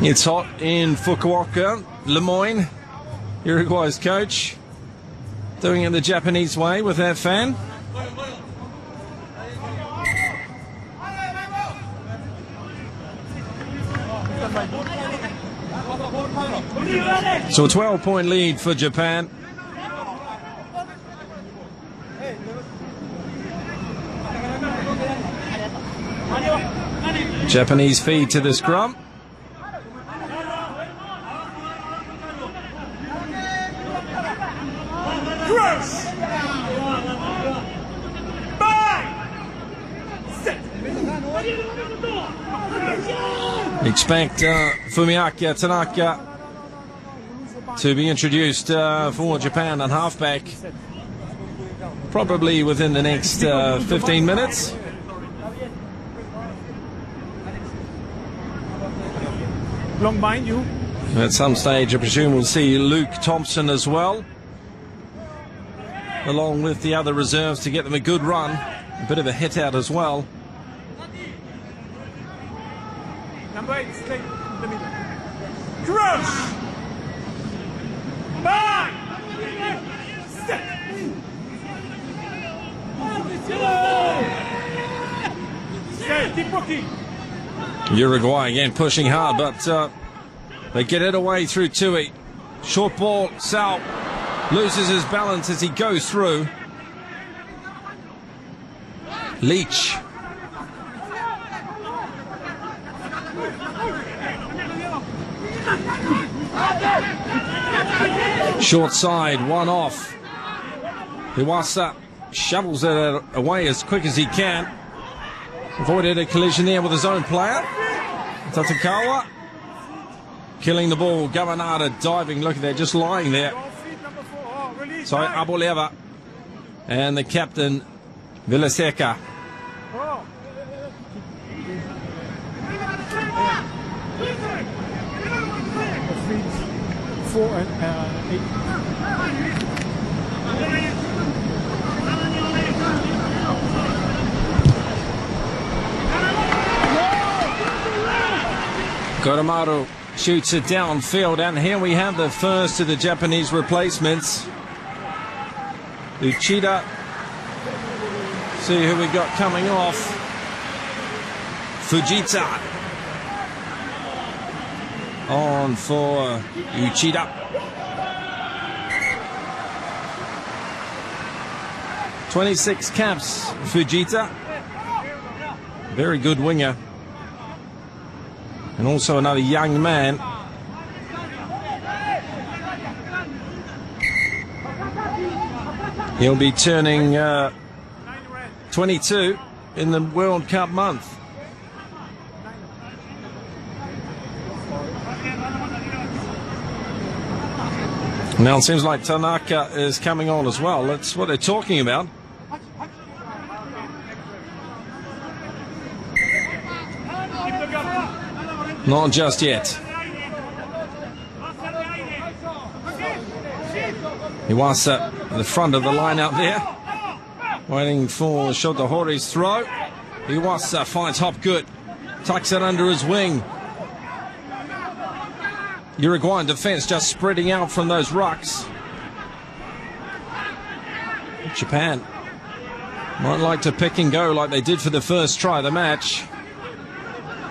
It's hot in Fukuoka. Lemoyne, Uruguay's coach, doing it the Japanese way with that fan. So a 12-point lead for Japan. Japanese feed to the scrum. Expect Fumiaki Tanaka to be introduced for Japan on halfback probably within the next 15 minutes. Long behind you. At some stage, I presume we'll see Luke Thompson as well, along with the other reserves to get them a good run. A bit of a hit out as well. Number 8, stay in the middle. Crush! Bang! Stay, keep walking. Uruguay again pushing hard, but they get it away through Tui. Short ball, Sal loses his balance as he goes through. Leach. Short side, one off. Iwasa shovels it away as quick as he can. Avoided a collision there with his own player. Tatakawa killing the ball. Gavanada diving. Look at that, just lying there. So Aboleva and the captain Villaseca. Feet 4 and 8. Koromaru shoots it downfield, and here we have the first of the Japanese replacements. Uchida. See who we got coming off. Fujita. On for Uchida. .26 caps, Fujita. Very good winger. And also another young man. He'll be turning 22 in the World Cup month. Now it seems like Tanaka is coming on as well. That's what they're talking about. Not just yet. Iwasa at the front of the line out there, waiting for Shotohori's throw. Iwasa finds Hopgood, tucks it under his wing. Uruguayan defense just spreading out from those rucks. Japan might like to pick and go like they did for the first try of the match.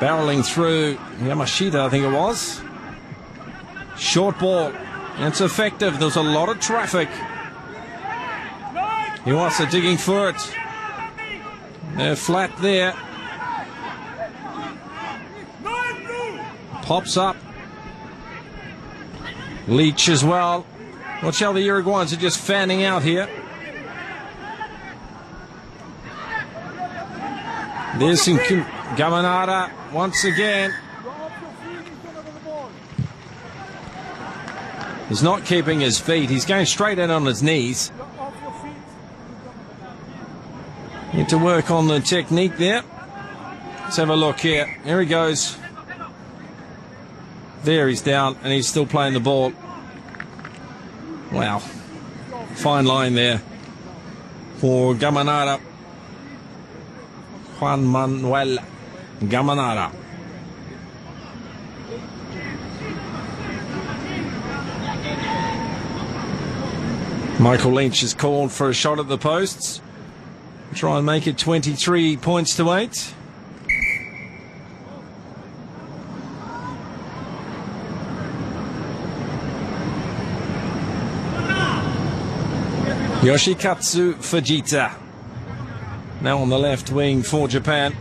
Barreling through Yamashita, I think it was. Short ball. It's effective. There's a lot of traffic. Iwasa digging for it. They're flat there. Pops up. Leach as well. Watch how the Uruguayans are just fanning out here. There's some Gamanara once again. He's not keeping his feet. He's going straight in on his knees. Need to work on the technique there. Let's have a look here. Here he goes. There he's down and he's still playing the ball. Wow. Fine line there for Gamanara. Juan Manuel Gamanara. Michael Lynch is called for a shot at the posts. Try and make it 23 points to 8. Yoshikatsu Fujita now on the left wing for Japan.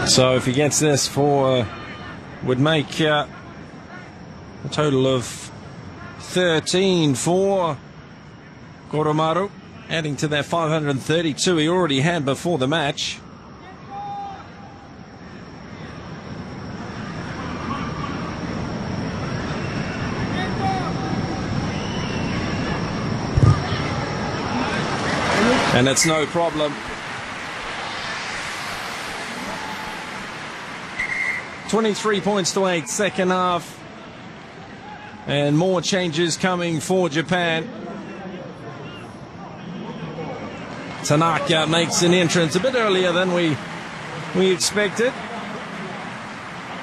So if he gets this would make a total of 13 for Koromaru, adding to that 532 he already had before the match. And it's no problem. 23 points to 8, second half. And more changes coming for Japan. Tanaka makes an entrance a bit earlier than we expected.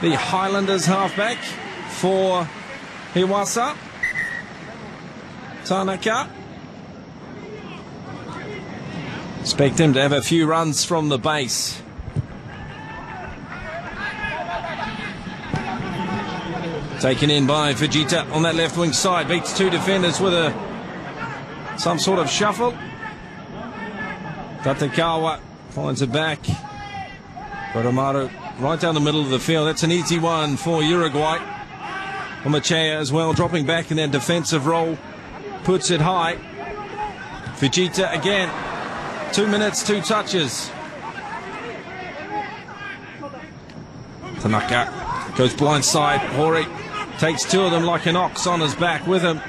The Highlanders halfback for Iwasa. Tanaka. Expect him to have a few runs from the base. Taken in by Fujita on that left wing side. Beats two defenders with some sort of shuffle. Tatekawa finds it back. Koromaru right down the middle of the field. That's an easy one for Uruguay. Omachea as well, dropping back in their defensive role, puts it high. Fujita again, 2 minutes, 2 touches. Tanaka goes blindside. Hori takes 2 of them like an ox on his back with him.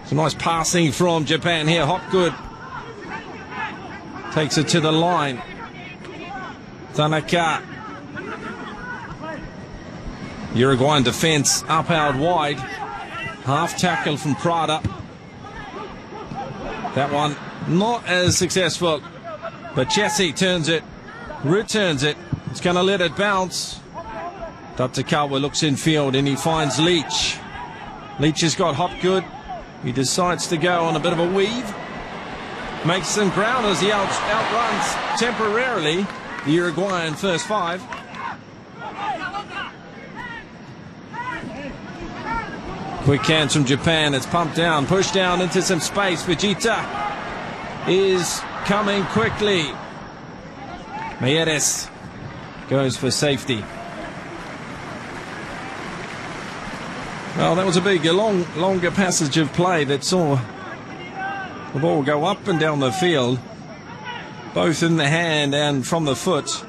Some nice passing from Japan here. Hopgood takes it to the line. Tanaka. Uruguayan defense up out wide. Half tackle from Prada. That one not as successful. But Chessie turns it, returns it. It's going to let it bounce. Tatakawa looks in field and he finds Leach. Leach has got Hopgood. He decides to go on a bit of a weave. Makes some ground as he outruns temporarily the Uruguayan first 5. Quick hands from Japan. It's pumped down, pushed down into some space. Fujita is coming quickly. Meirelles goes for safety. Well, that was a longer passage of play that saw the ball go up and down the field, both in the hand and from the foot.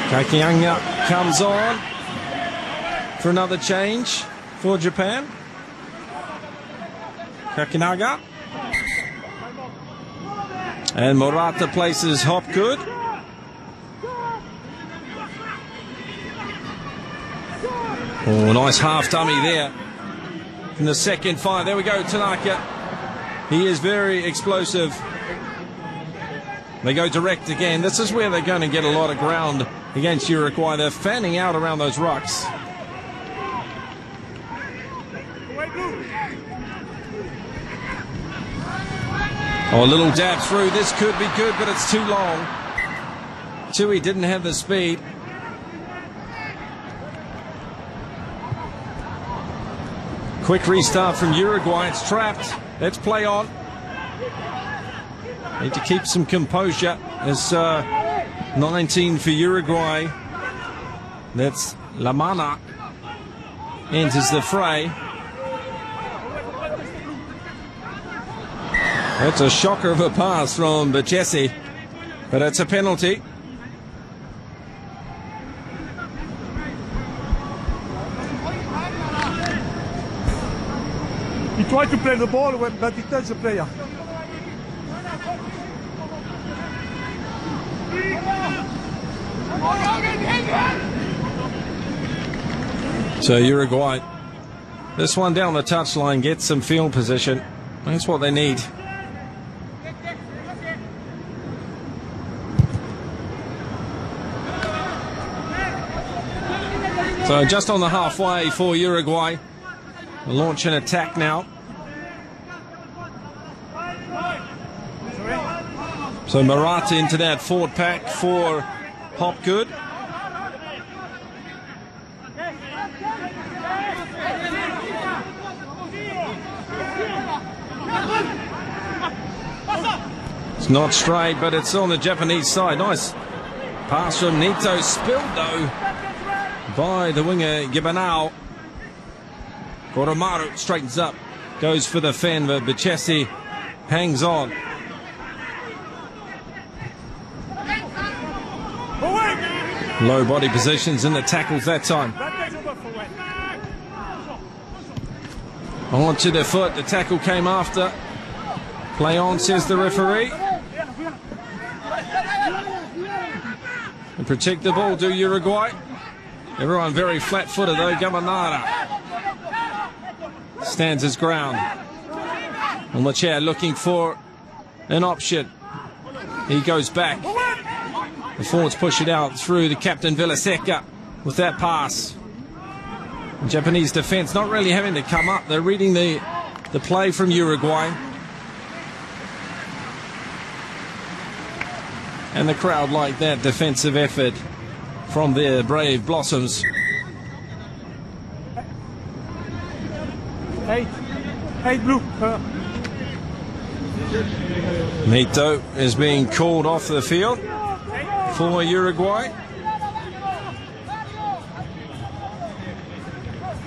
Kakianga comes on for another change for Japan. Kakinaga. And Morata places Hopgood. Oh, nice half dummy there in the second 5. There we go, Tanaka. He is very explosive. They go direct again. This is where they're going to get a lot of ground against Uruguay. They're fanning out around those rucks. Oh, a little dab through. This could be good, but it's too long. Tui didn't have the speed. Quick restart from Uruguay. It's trapped. Let's play on. Need to keep some composure. There's 19 for Uruguay. That's Lamana enters the fray. That's a shocker of a pass from Chessie, but it's a penalty. He tried to play the ball, but he touched the player. So Uruguay, this one down the touchline, gets some field position. That's what they need. So just on the halfway for Uruguay. We'll launch an attack now. So Morata into that forward pack for Hopgood. It's not straight, but it's on the Japanese side. Nice pass from Nito, spilled though by the winger Gibanao. Koromaru straightens up, goes for the fend, but Chessie hangs on. Low body positions in the tackles that time. On to the foot, the tackle came after. Play on, says the referee. And protect the ball, do Uruguay. Everyone very flat-footed though. Gamanara stands his ground. On the chair looking for an option. He goes back. The forwards push it out through the captain Villaseca with that pass. The Japanese defense not really having to come up. They're reading the play from Uruguay. And the crowd like that defensive effort from their brave Blossoms. Hey, blue. Neto is being called off the field for Uruguay.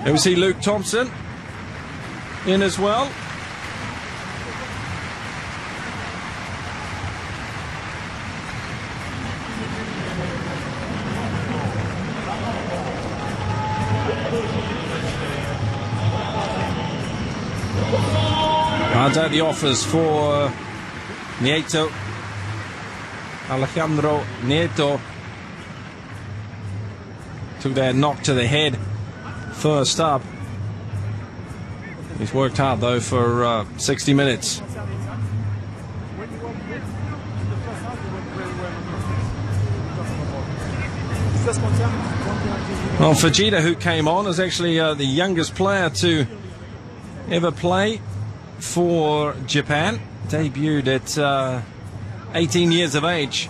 And we see Luke Thompson in as well. Out the offers for Nieto. Alejandro Nieto took that knock to the head first up. He's worked hard though for 60 minutes. Well, Fujita, who came on, is actually the youngest player to ever play for Japan. Debuted at 18 years of age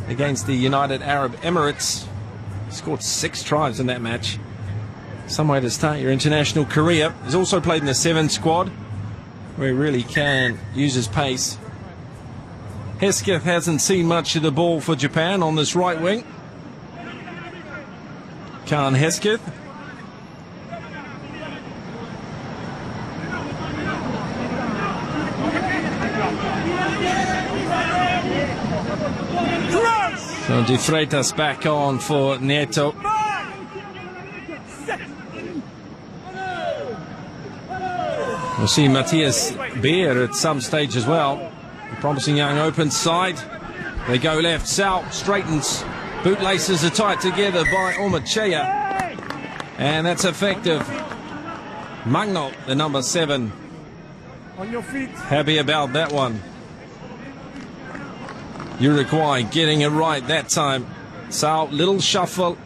against the United Arab Emirates. Scored 6 tries in that match. Some way to start your international career. He's also played in the 7 squad, where he really can use his pace. Hesketh hasn't seen much of the ball for Japan on this right wing. Khan Hesketh. So De Freitas back on for Nieto. We'll see Matthias Beer at some stage as well. A promising young open side. They go left. Sal straightens. Bootlaces are tied together by Ormachea. And that's effective. Magno, the number 7. On your feet. Happy about that one. Uruguay getting it right that time. Sal, little shuffle.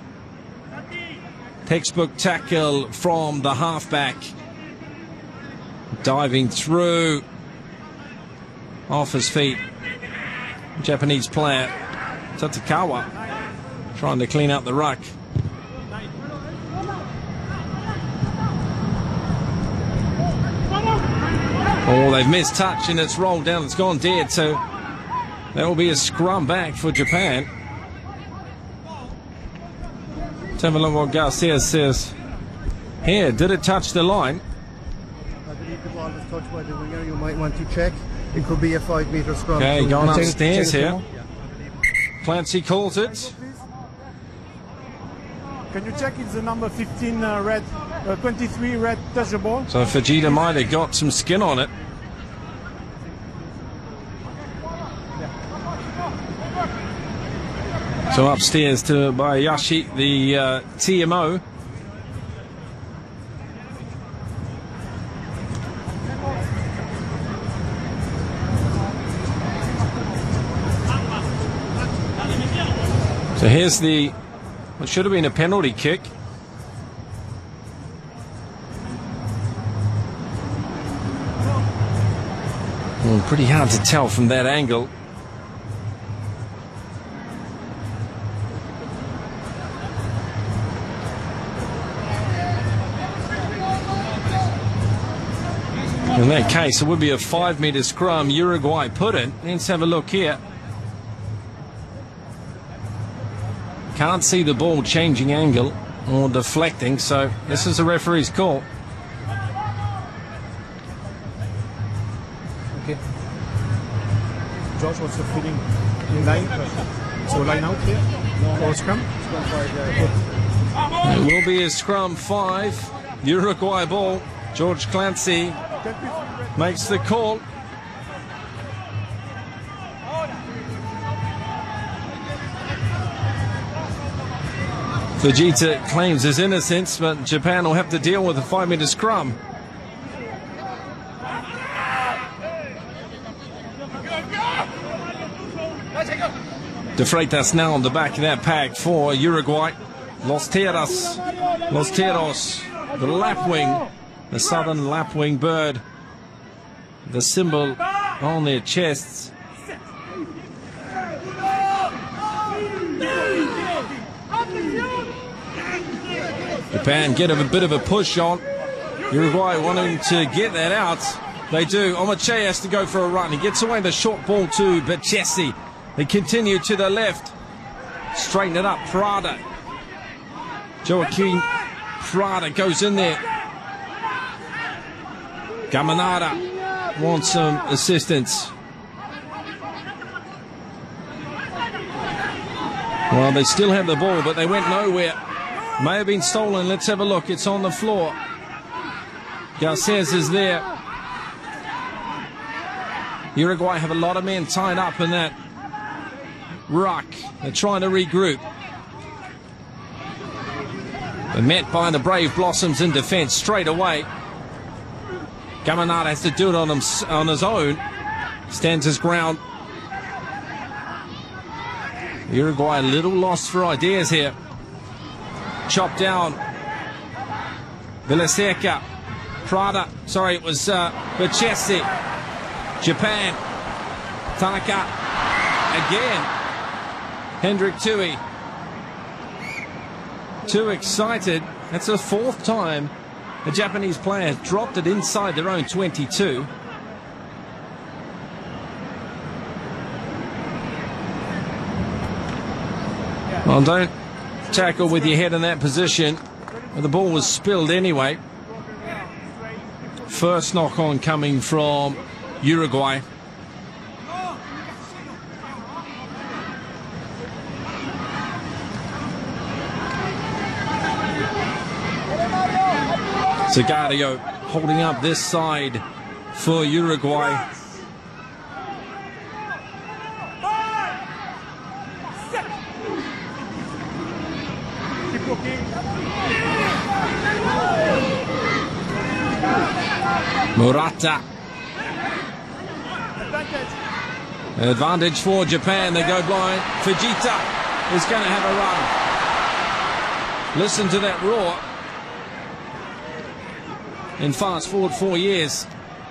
Textbook tackle from the halfback. Diving through. Off his feet. Japanese player Tatakawa trying to clean up the ruck. Oh, they've missed touch and it's rolled down. It's gone dead. So that will be a scrum back for Japan. Let's have a look what Garcia says. Here, did it touch the line? I believe the ball was touched by the winger. You might want to check. It could be a 5-metre scrum. Okay, So going check- upstairs check it here. out. Clancy calls it. Can you check it's the number 15 red, 23 red touch the ball? So Fujita might have got some skin on it. So upstairs to Bayashi, the TMO. So here's the, what should have been a penalty kick. Pretty hard to tell from that angle. In that case, it would be a 5-metre scrum. Uruguay put it. Let's have a look here. Can't see the ball changing angle or deflecting, so this is the referee's call. Okay. George, what's the feeling? In line? So line out here? Or scrum? It will be a scrum 5. Uruguay ball. George Clancy makes the call. Fujita claims his innocence, but Japan will have to deal with a 5-metre scrum. De Freitas now on the back of that pack for Uruguay. Los Tierras, the lapwing, the southern lapwing bird, the symbol on their chests. Japan get a bit of a push on. Uruguay wanting to get that out. They do. Omoche has to go for a run. He gets away the short ball to Bachesi. They continue to the left. Straighten it up. Prada. Joaquin Prada goes in there. Gamanara wants some assistance. Well, they still have the ball, but they went nowhere. May have been stolen. Let's have a look. It's on the floor. Garces is there. Uruguay have a lot of men tied up in that ruck. They're trying to regroup. They're met by the Brave Blossoms in defence straight away. Gamanara has to do it on his own. Stands his ground. Uruguay a little lost for ideas here. Chopped down. Villaseca. Prada. Sorry, it was Bachesi. Japan. Tanaka. Again. Hendrik Tui. Too excited. That's the fourth time a Japanese player has dropped it inside their own 22. Well, don't tackle with your head in that position. Well, the ball was spilled anyway. First knock on coming from Uruguay. Zagario holding up this side for Uruguay. Murata. Advantage for Japan. They go blind. Fujita is going to have a run. Listen to that roar. And fast forward 4 years,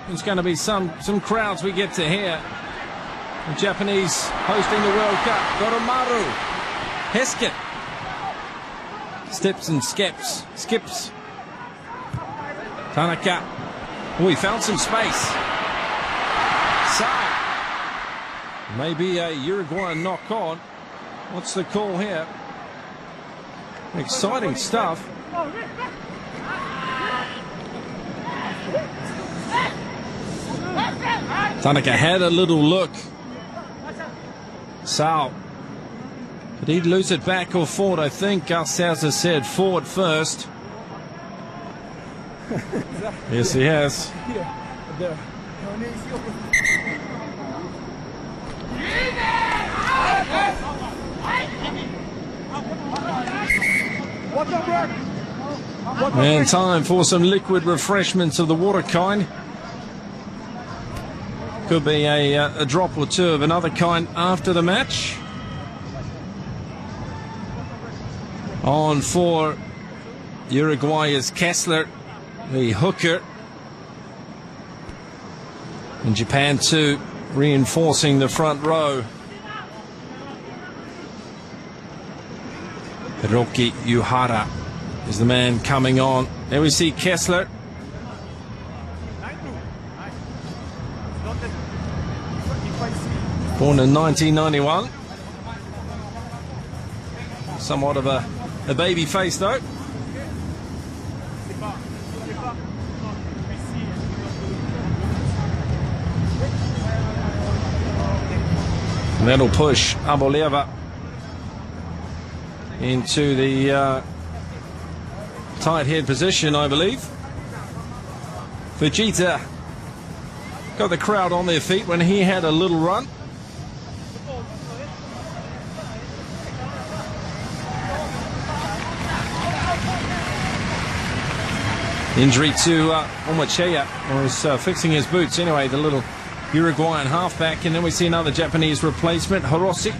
there's going to be some crowds we get to hear. The Japanese hosting the World Cup. Goromaru. Heskett. Steps and skips. Tanaka. Oh, he found some space. So, maybe a Uruguayan knock on. What's the call here? Exciting stuff. Tanaka had a little look. Sao. Did he lose it back or forward? I think Garces said forward first. Yes, he has. And time for some liquid refreshments of the water kind. Could be a drop or two of another kind after the match. On for Uruguay is Kessler, the hooker. And Japan too, reinforcing the front row. Hiroki Yuhara is the man coming on. There we see Kessler. Born in 1991. Somewhat of a baby face though. And that'll push Aboleva into the tight head position, I believe. Fujita got the crowd on their feet when he had a little run. Injury to Omochea, was fixing his boots anyway, the little Uruguayan halfback. And then we see another Japanese replacement, Hiroshi,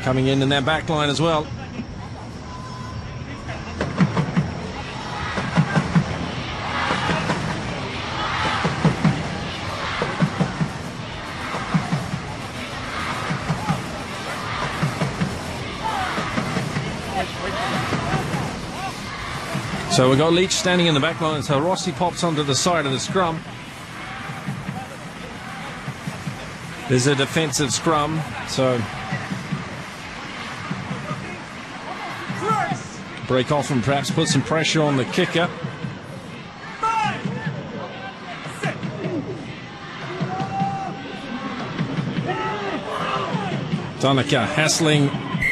coming in that back line as well. So we've got Leach standing in the back line. So Rossi pops onto the side of the scrum. There's a defensive scrum. So break off and perhaps put some pressure on the kicker. Tanaka hassling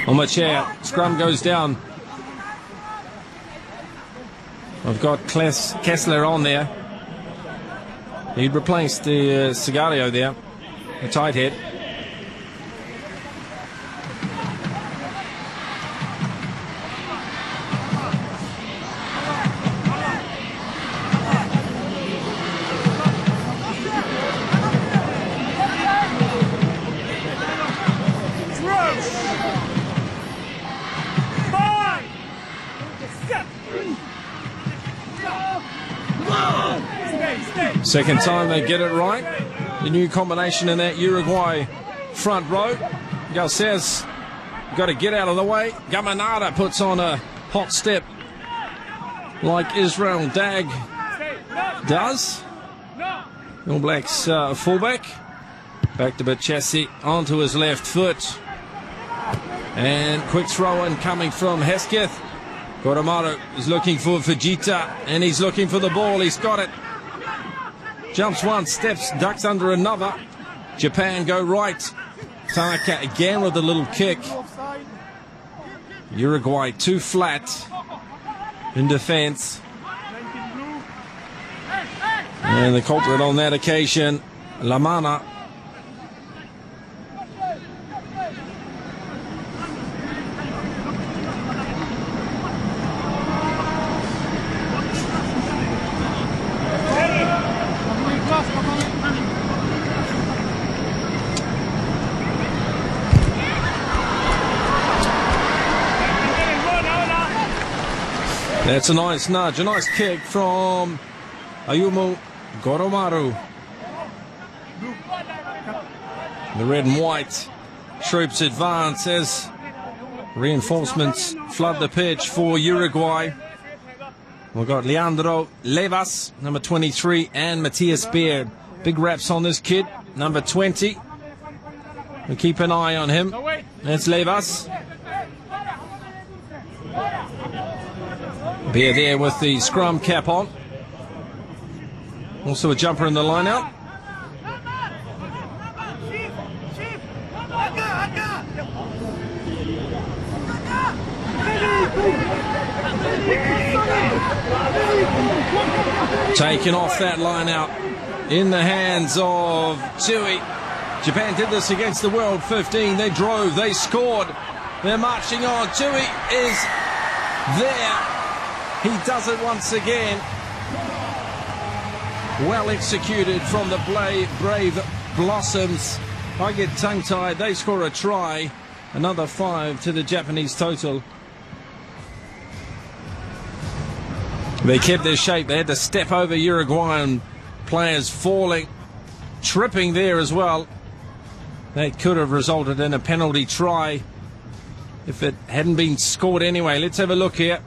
on the chair. Scrum goes down. I've got Kessler on there. He'd replaced the Sigario there, the tight head. Second time they get it right. The new combination in that Uruguay front row. Garces got to get out of the way. Gamanada puts on a hot step like Israel Dag does. All Blacks fullback. Back to Bachassi onto his left foot. And quick throw in coming from Hesketh. Koromaru is looking for Fujita and he's looking for the ball. He's got it. Jumps one, steps, ducks under another. Japan go right. Tanaka again with a little kick. Uruguay too flat in defence. And the culprit on that occasion, Lamana. That's a nice nudge, a nice kick from Ayumu Koromaru. The red and white troops advance as reinforcements flood the pitch for Uruguay. We've got Leandro Levas, number 23, and Matthias Beard. Big raps on this kid, number 20. We keep an eye on him. That's Levas. Bear there with the scrum cap on. Also a jumper in the line out. Taken off that line out in the hands of Tui. Japan did this against the World 15. They drove, they scored. They're marching on. Tui is there. He does it once again. Well executed from the brave Blossoms. I get tongue-tied. They score a try. Another 5 to the Japanese total. They kept their shape. They had to step over Uruguayan players falling, tripping there as well. That could have resulted in a penalty try if it hadn't been scored anyway. Let's have a look here.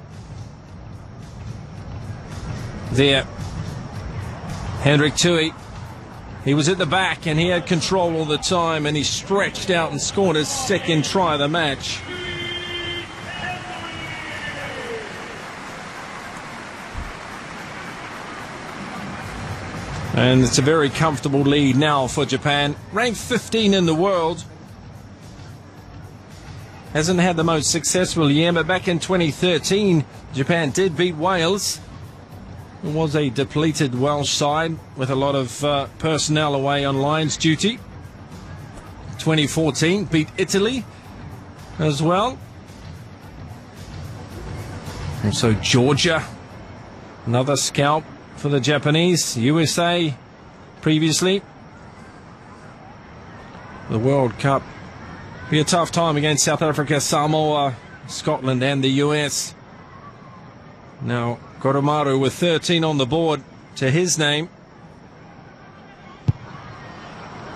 There, Hendrik Tui, he was at the back and he had control all the time and he stretched out and scored his second try of the match. And it's a very comfortable lead now for Japan. Ranked 15 in the world. Hasn't had the most successful year, but back in 2013, Japan did beat Wales. It was a depleted Welsh side with a lot of personnel away on Lions duty. 2014 beat Italy as well. Also Georgia, another scalp for the Japanese. USA previously. The World Cup be a tough time against South Africa, Samoa, Scotland and the US. Now Koromaru with 13 on the board to his name.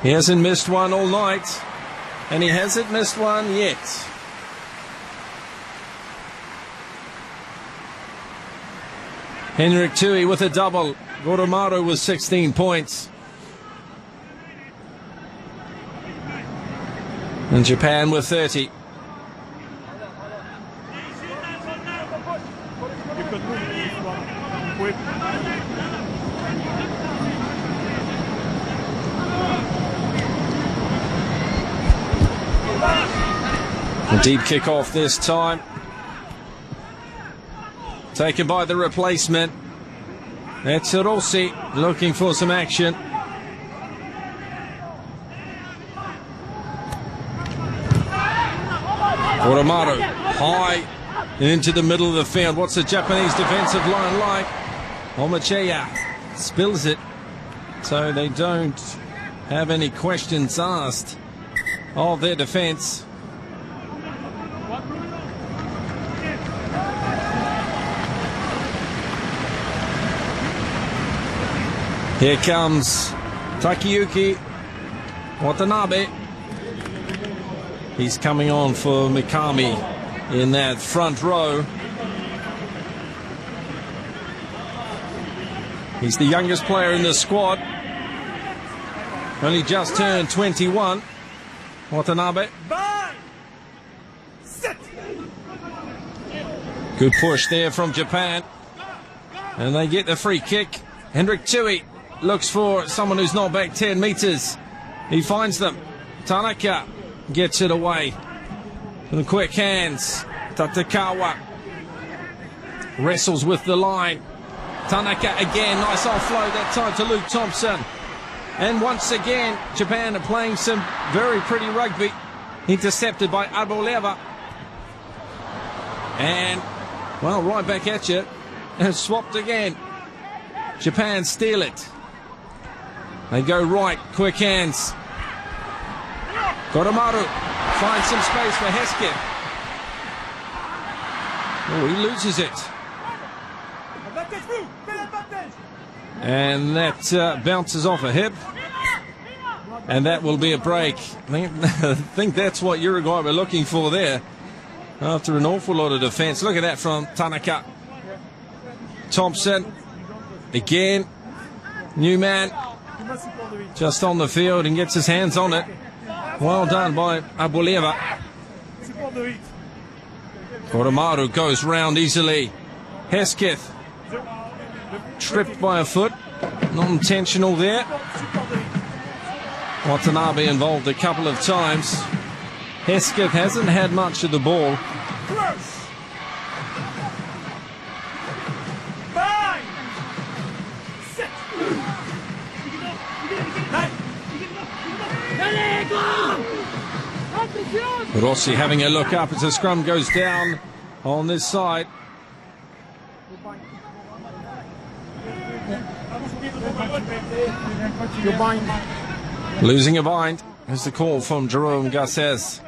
He hasn't missed one all night, and he hasn't missed one yet. Henrik Tui with a double. Goromaru with 16 points. And Japan with 30. A deep kick off this time. Taken by the replacement. That's Rossi looking for some action. Goromaru high into the middle of the field. What's the Japanese defensive line like? Omacheya spills it, so they don't have any questions asked of their defense. Here comes Takayuki Watanabe. He's coming on for Mikami in that front row. He's the youngest player in the squad. Only just turned 21. Watanabe. Good push there from Japan. And they get the free kick. Henrik Tui looks for someone who's not back 10 meters. He finds them. Tanaka gets it away. And quick hands. Tatakawa wrestles with the line. Tanaka again. Nice offload that time to Luke Thompson. And once again, Japan are playing some very pretty rugby. Intercepted by Arboleva. And, well, right back at you. And swapped again. Japan steal it. They go right, quick hands. Goromaru finds some space for Hesketh. Oh, he loses it. And that bounces off a hip. And that will be a break. I think that's what Uruguay were looking for there. After an awful lot of defense. Look at that from Tanaka. Thompson. Again. New man. Just on the field and gets his hands on it. Well done by Arboleva. Goromaru goes round easily. Hesketh tripped by a foot. Not intentional there. Watanabe involved a couple of times. Hesketh hasn't had much of the ball. Rossi having a look up as the scrum goes down on this side. Losing a bind is the call from Jerome Garces.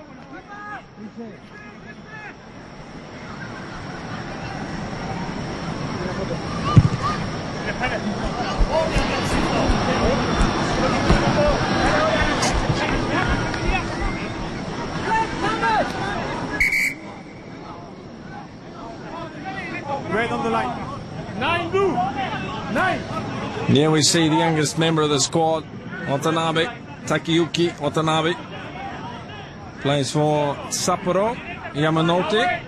Red on the line. 9 blue. 9. Here we see the youngest member of the squad, Watanabe, Takayuki Watanabe. Plays for Sapporo Yamanote.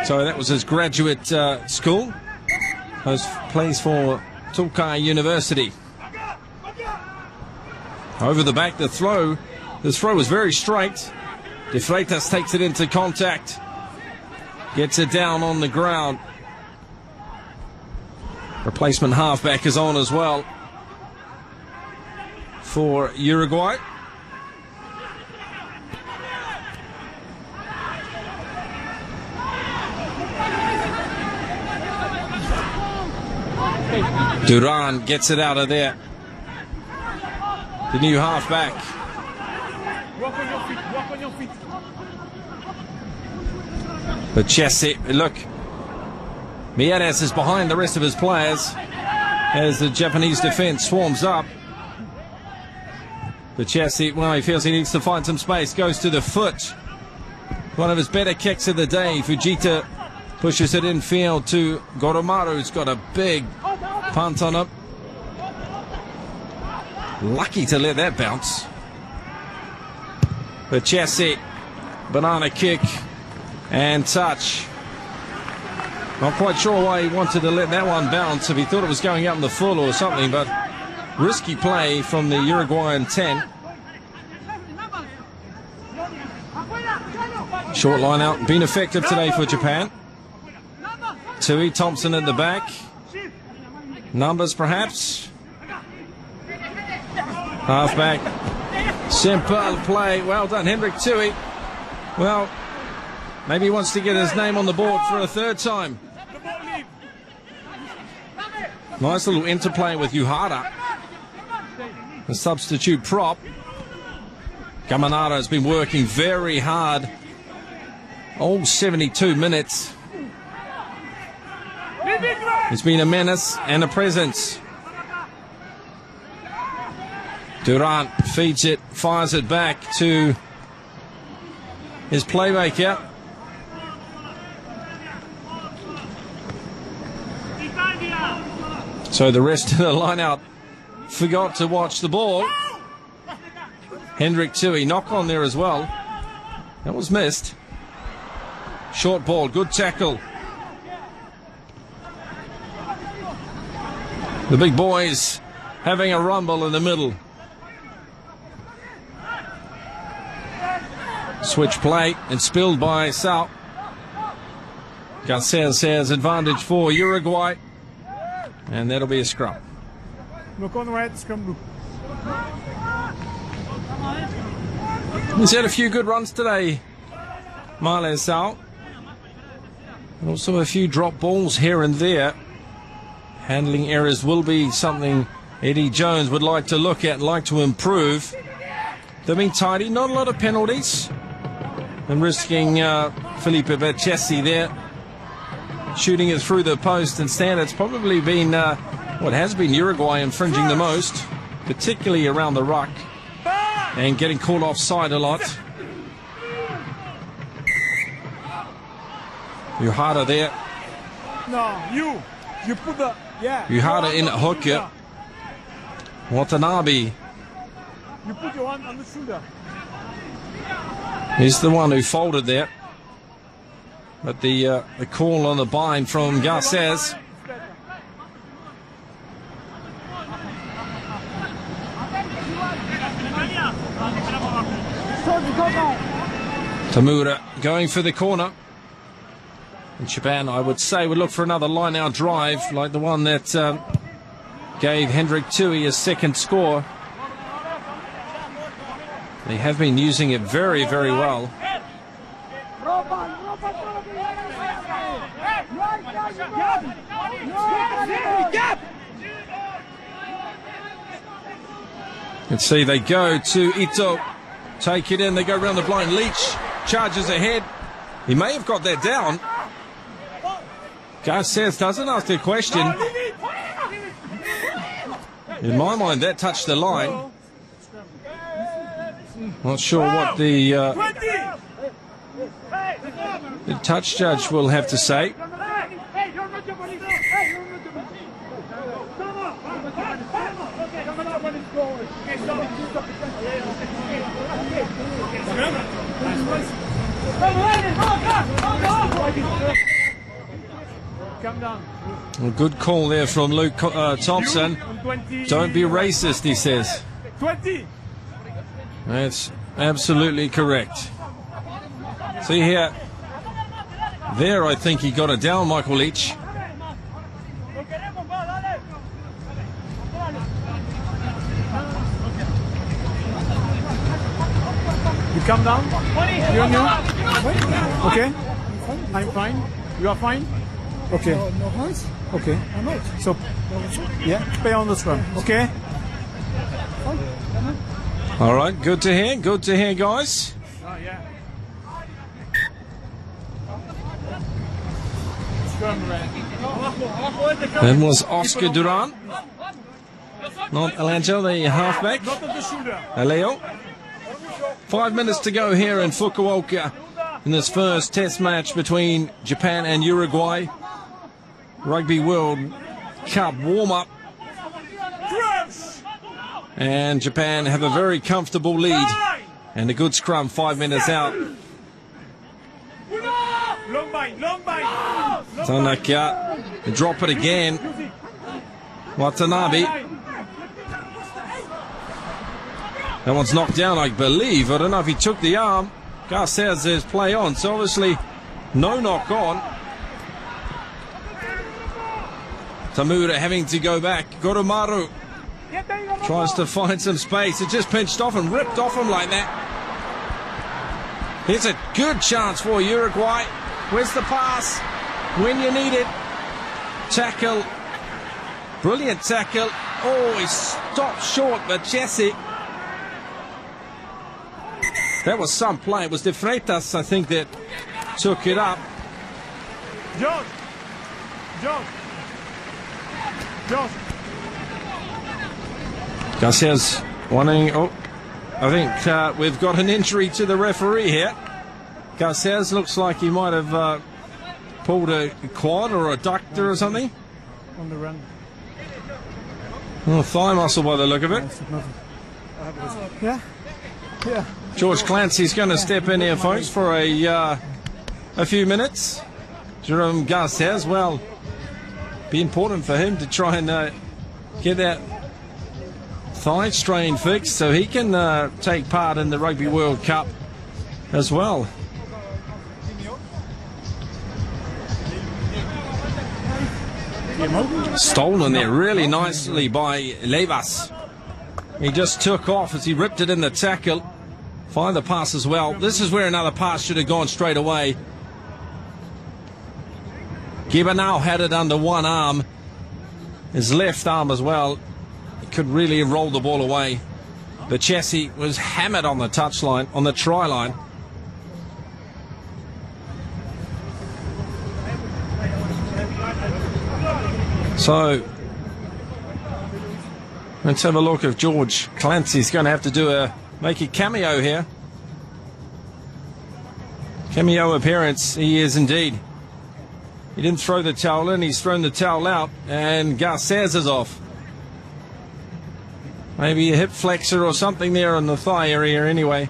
So that was his graduate school. Plays for Tokai University. Over the back, the throw. This throw was very straight. De Freitas takes it into contact. Gets it down on the ground. Replacement halfback is on as well for Uruguay. Duran gets it out of there. The new halfback. Walk on your feet. Walk on your feet. But Chessie, look, Mieres is behind the rest of his players as the Japanese defense swarms up. But Chessie, well, he feels he needs to find some space, goes to the foot. One of his better kicks of the day. Fujita Pushes it infield to Goromaru, who's got a big punt on him. Lucky to let that bounce. Bachessi, banana kick and touch. Not quite sure why he wanted to let that one bounce, if he thought it was going up in the full or something, but risky play from the Uruguayan 10. Short line out, been effective today for Japan. Tui, Thompson at the back. Numbers perhaps. Halfback. Simple play. Well done, Hendrik Tui. Well, maybe he wants to get his name on the board for a third time. Nice little interplay with Uhara, the substitute prop. Gamanara has been working very hard. All 72 minutes. He's been a menace and a presence. Durant feeds it, fires it back to his playmaker. So the rest of the line-out forgot to watch the ball. Hendrik Tui, knock on there as well. That was missed. Short ball, good tackle. The big boys having a rumble in the middle. Switch play and spilled by Sal. Garces has advantage for Uruguay. And that'll be a scrum. Look on the right, scrum blue. He's had a few good runs today, Marlez Sal. And also a few drop balls here and there. Handling errors will be something Eddie Jones would like to look at, like to improve. They've been tidy, not a lot of penalties. And risking Felipe Bachessi there, shooting it through the post instead. It's probably been what has been Uruguay infringing the most, particularly around the ruck and getting called offside a lot. Uhara there. No, you put the, yeah. Uhara in at hooker. Watanabe. You put your hand on the shoulder. He's the one who folded there. But the call on the bind from Garces. Tamura going for the corner. And Japan, I would say, would look for another line-out drive like the one that gave Hendrik Tui his second score. They have been using it very, very well. Let's see, they go to Ito. Take it in, they go around the blind. Leach charges ahead. He may have got that down. Garces doesn't ask a question. In my mind, that touched the line. Not sure what the touch judge will have to say. A good call there from Luke Thompson. Don't be racist, he says. 20. That's absolutely correct. See here. There, I think he got it down, Michael Leach. You come down. You're new. Okay. I'm fine. You are fine. Okay. No hands? Okay. I'm out. So, yeah, play on the scrum. Okay. All right, good to hear. Good to hear, guys. Oh, yeah. That was Oscar Duran. Not Alanjo, the halfback. Not on the shoulder. Aleo. 5 minutes to go here in Fukuoka. in this first test match between Japan and Uruguay. Rugby World Cup warm-up. And Japan have a very comfortable lead. And a good scrum 5 minutes out. Tanaka, drop it again. Watanabe. That one's knocked down, I believe. I don't know if he took the arm. Garces says play on, so obviously no knock on. Tamura having to go back. Goromaru tries to find some space. It just pinched off and ripped off him like that. Here's a good chance for Uruguay. Where's the pass? When you need it. Tackle. Brilliant tackle. Oh, he stopped short, but Jesse. That was some play. It was De Freitas, I think, that took it up. John. Garcia's wanting. Oh, I think we've got an injury to the referee here. Garcia's looks like he might have pulled a quad or a ductor or something. On the run. Oh, thigh muscle by the look of it. Yeah. George Clancy's going to step in here, folks, for a few minutes. Jerome Garcia's, well, be important for him to try and get that thigh strain fixed so he can take part in the Rugby World Cup as well. Stolen there really nicely by Levas. He just took off as he ripped it in the tackle. Find the pass as well. This is where another pass should have gone straight away. Gibanau had it under one arm. His left arm as well. He could really have rolled the ball away. But Chessie was hammered on the touchline, on the try line. So let's have a look if George Clancy's going to have to do make a cameo here. Cameo appearance, he is indeed. He didn't throw the towel in, he's thrown the towel out, and Garces is off. Maybe a hip flexor or something there on the thigh area anyway.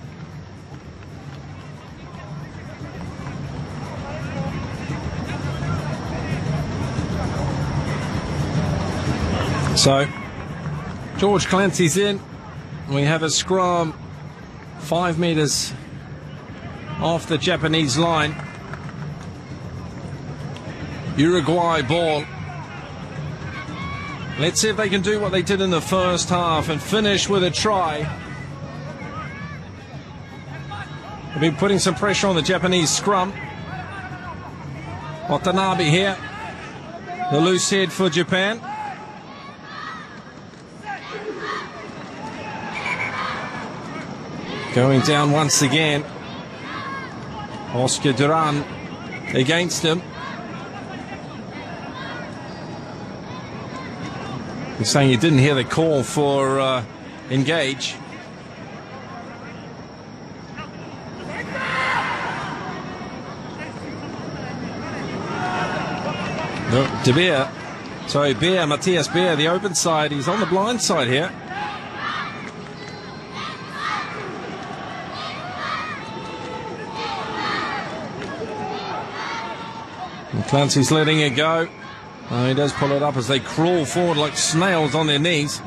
So, George Clancy's in. We have a scrum 5 meters off the Japanese line. Uruguay ball. Let's see if they can do what they did in the first half and finish with a try. They've been putting some pressure on the Japanese scrum. Watanabe here. The loose head for Japan. Going down once again. Oscar Duran against him. He's saying he didn't hear the call for engage. No, De Beer. Sorry, Beer, Matthias Beer, the open side. He's on the blind side here. And Clancy's letting it go. He does pull it up as they crawl forward like snails on their knees.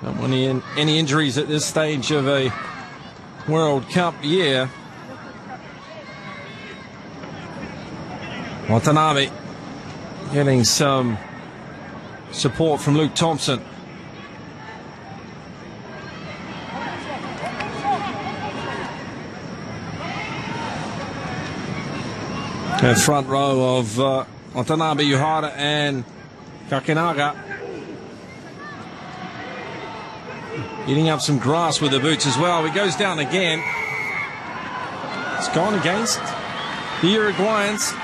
Don't want any injuries at this stage of a World Cup year. Watanabe getting some support from Luke Thompson. The front row of Watanabe, Yuhara and Kakinaga. Eating up some grass with the boots as well. He goes down again. It's gone against the Uruguayans.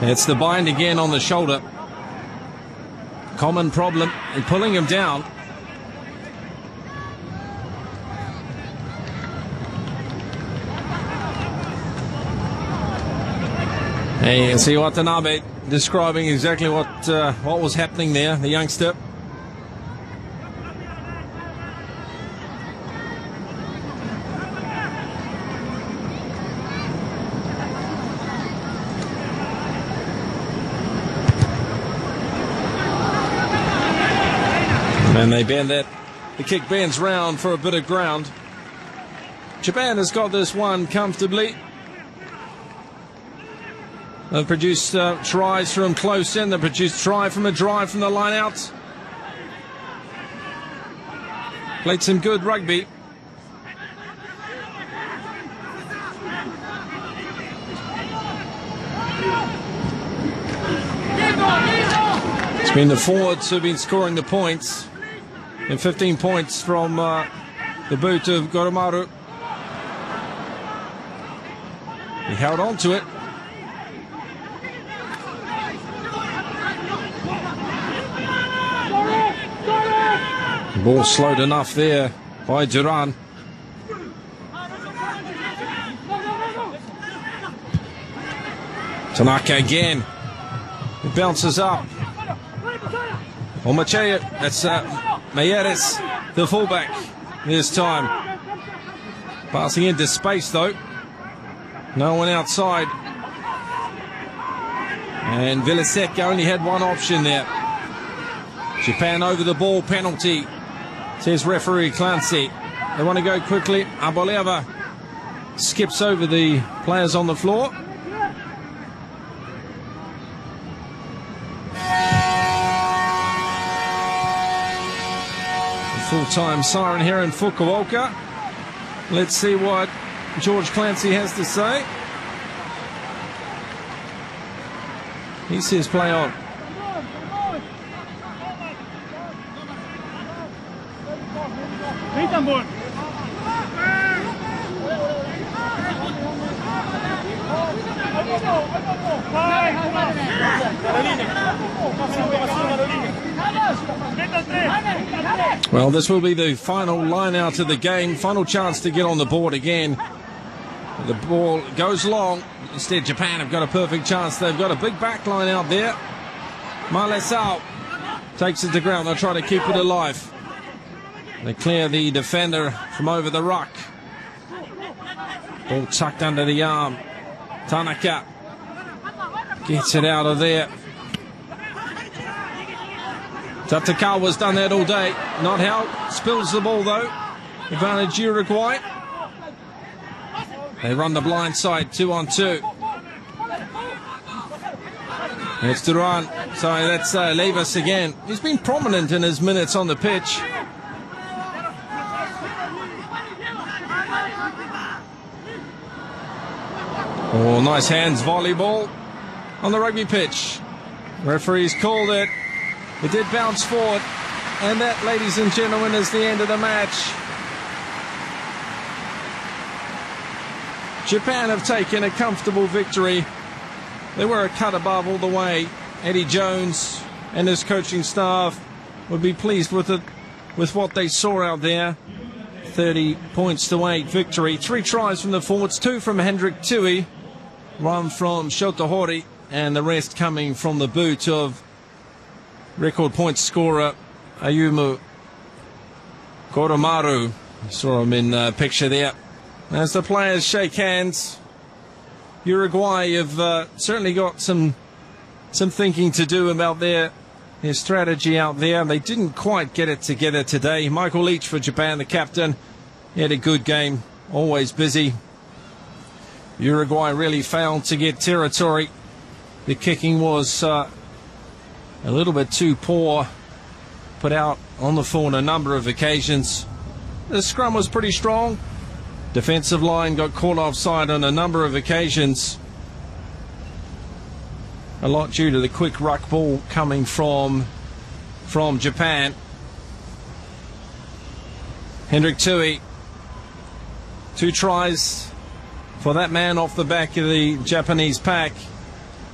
It's the bind again on the shoulder. Common problem in pulling him down. And you can see Watanabe describing exactly what was happening there, the youngster. And they bend that. The kick bends round for a bit of ground. Japan has got this one comfortably. They've produced tries from close in. They've produced try from a drive from the line out. Played some good rugby. It's been the forwards who've been scoring the points. And 15 points from the boot of Goromaru. He held on to it. The ball slowed enough there by Duran. Tanaka again. It bounces up. Omachea, that's Mayeres, the fullback this time. Passing into space though. No one outside. And Vilisek only had one option there. Japan over the ball, penalty, says referee Clancy. They want to go quickly. Aboleva skips over the players on the floor. Full-time siren here in Fukuoka. Let's see what George Clancy has to say. He says play on. Well, this will be the final line out of the game. Final chance to get on the board again. The ball goes long. Instead, Japan have got a perfect chance. They've got a big back line out there. Malesau takes it to ground. They'll try to keep it alive. They clear the defender from over the ruck. Ball tucked under the arm. Tanaka gets it out of there. Tatakawa's done that all day. Not help. Spills the ball though. Advantage Uruguay. They run the blind side 2-on-2. It's Duran. Sorry, that's Levis again. He's been prominent in his minutes on the pitch. Oh, nice hands volleyball on the rugby pitch. Referee's called it. It did bounce forward. And that, ladies and gentlemen, is the end of the match. Japan have taken a comfortable victory. They were a cut above all the way. Eddie Jones and his coaching staff would be pleased with it, with what they saw out there. 30 points to 8 victory. 3 tries from the forwards, 2 from Hendrik Tui, 1 from Shotohori, and the rest coming from the boot of record point scorer Ayumu Goromaru. You saw him in the picture there. As the players shake hands, Uruguay have certainly got some thinking to do about their strategy out there. They didn't quite get it together today. Michael Leach for Japan, the captain, he had a good game, always busy. Uruguay really failed to get territory. The kicking was a little bit too poor, put out on the floor on a number of occasions. The scrum was pretty strong. Defensive line got caught offside on a number of occasions. A lot due to the quick ruck ball coming from Japan. Hendrik Tui, 2 tries for that man off the back of the Japanese pack.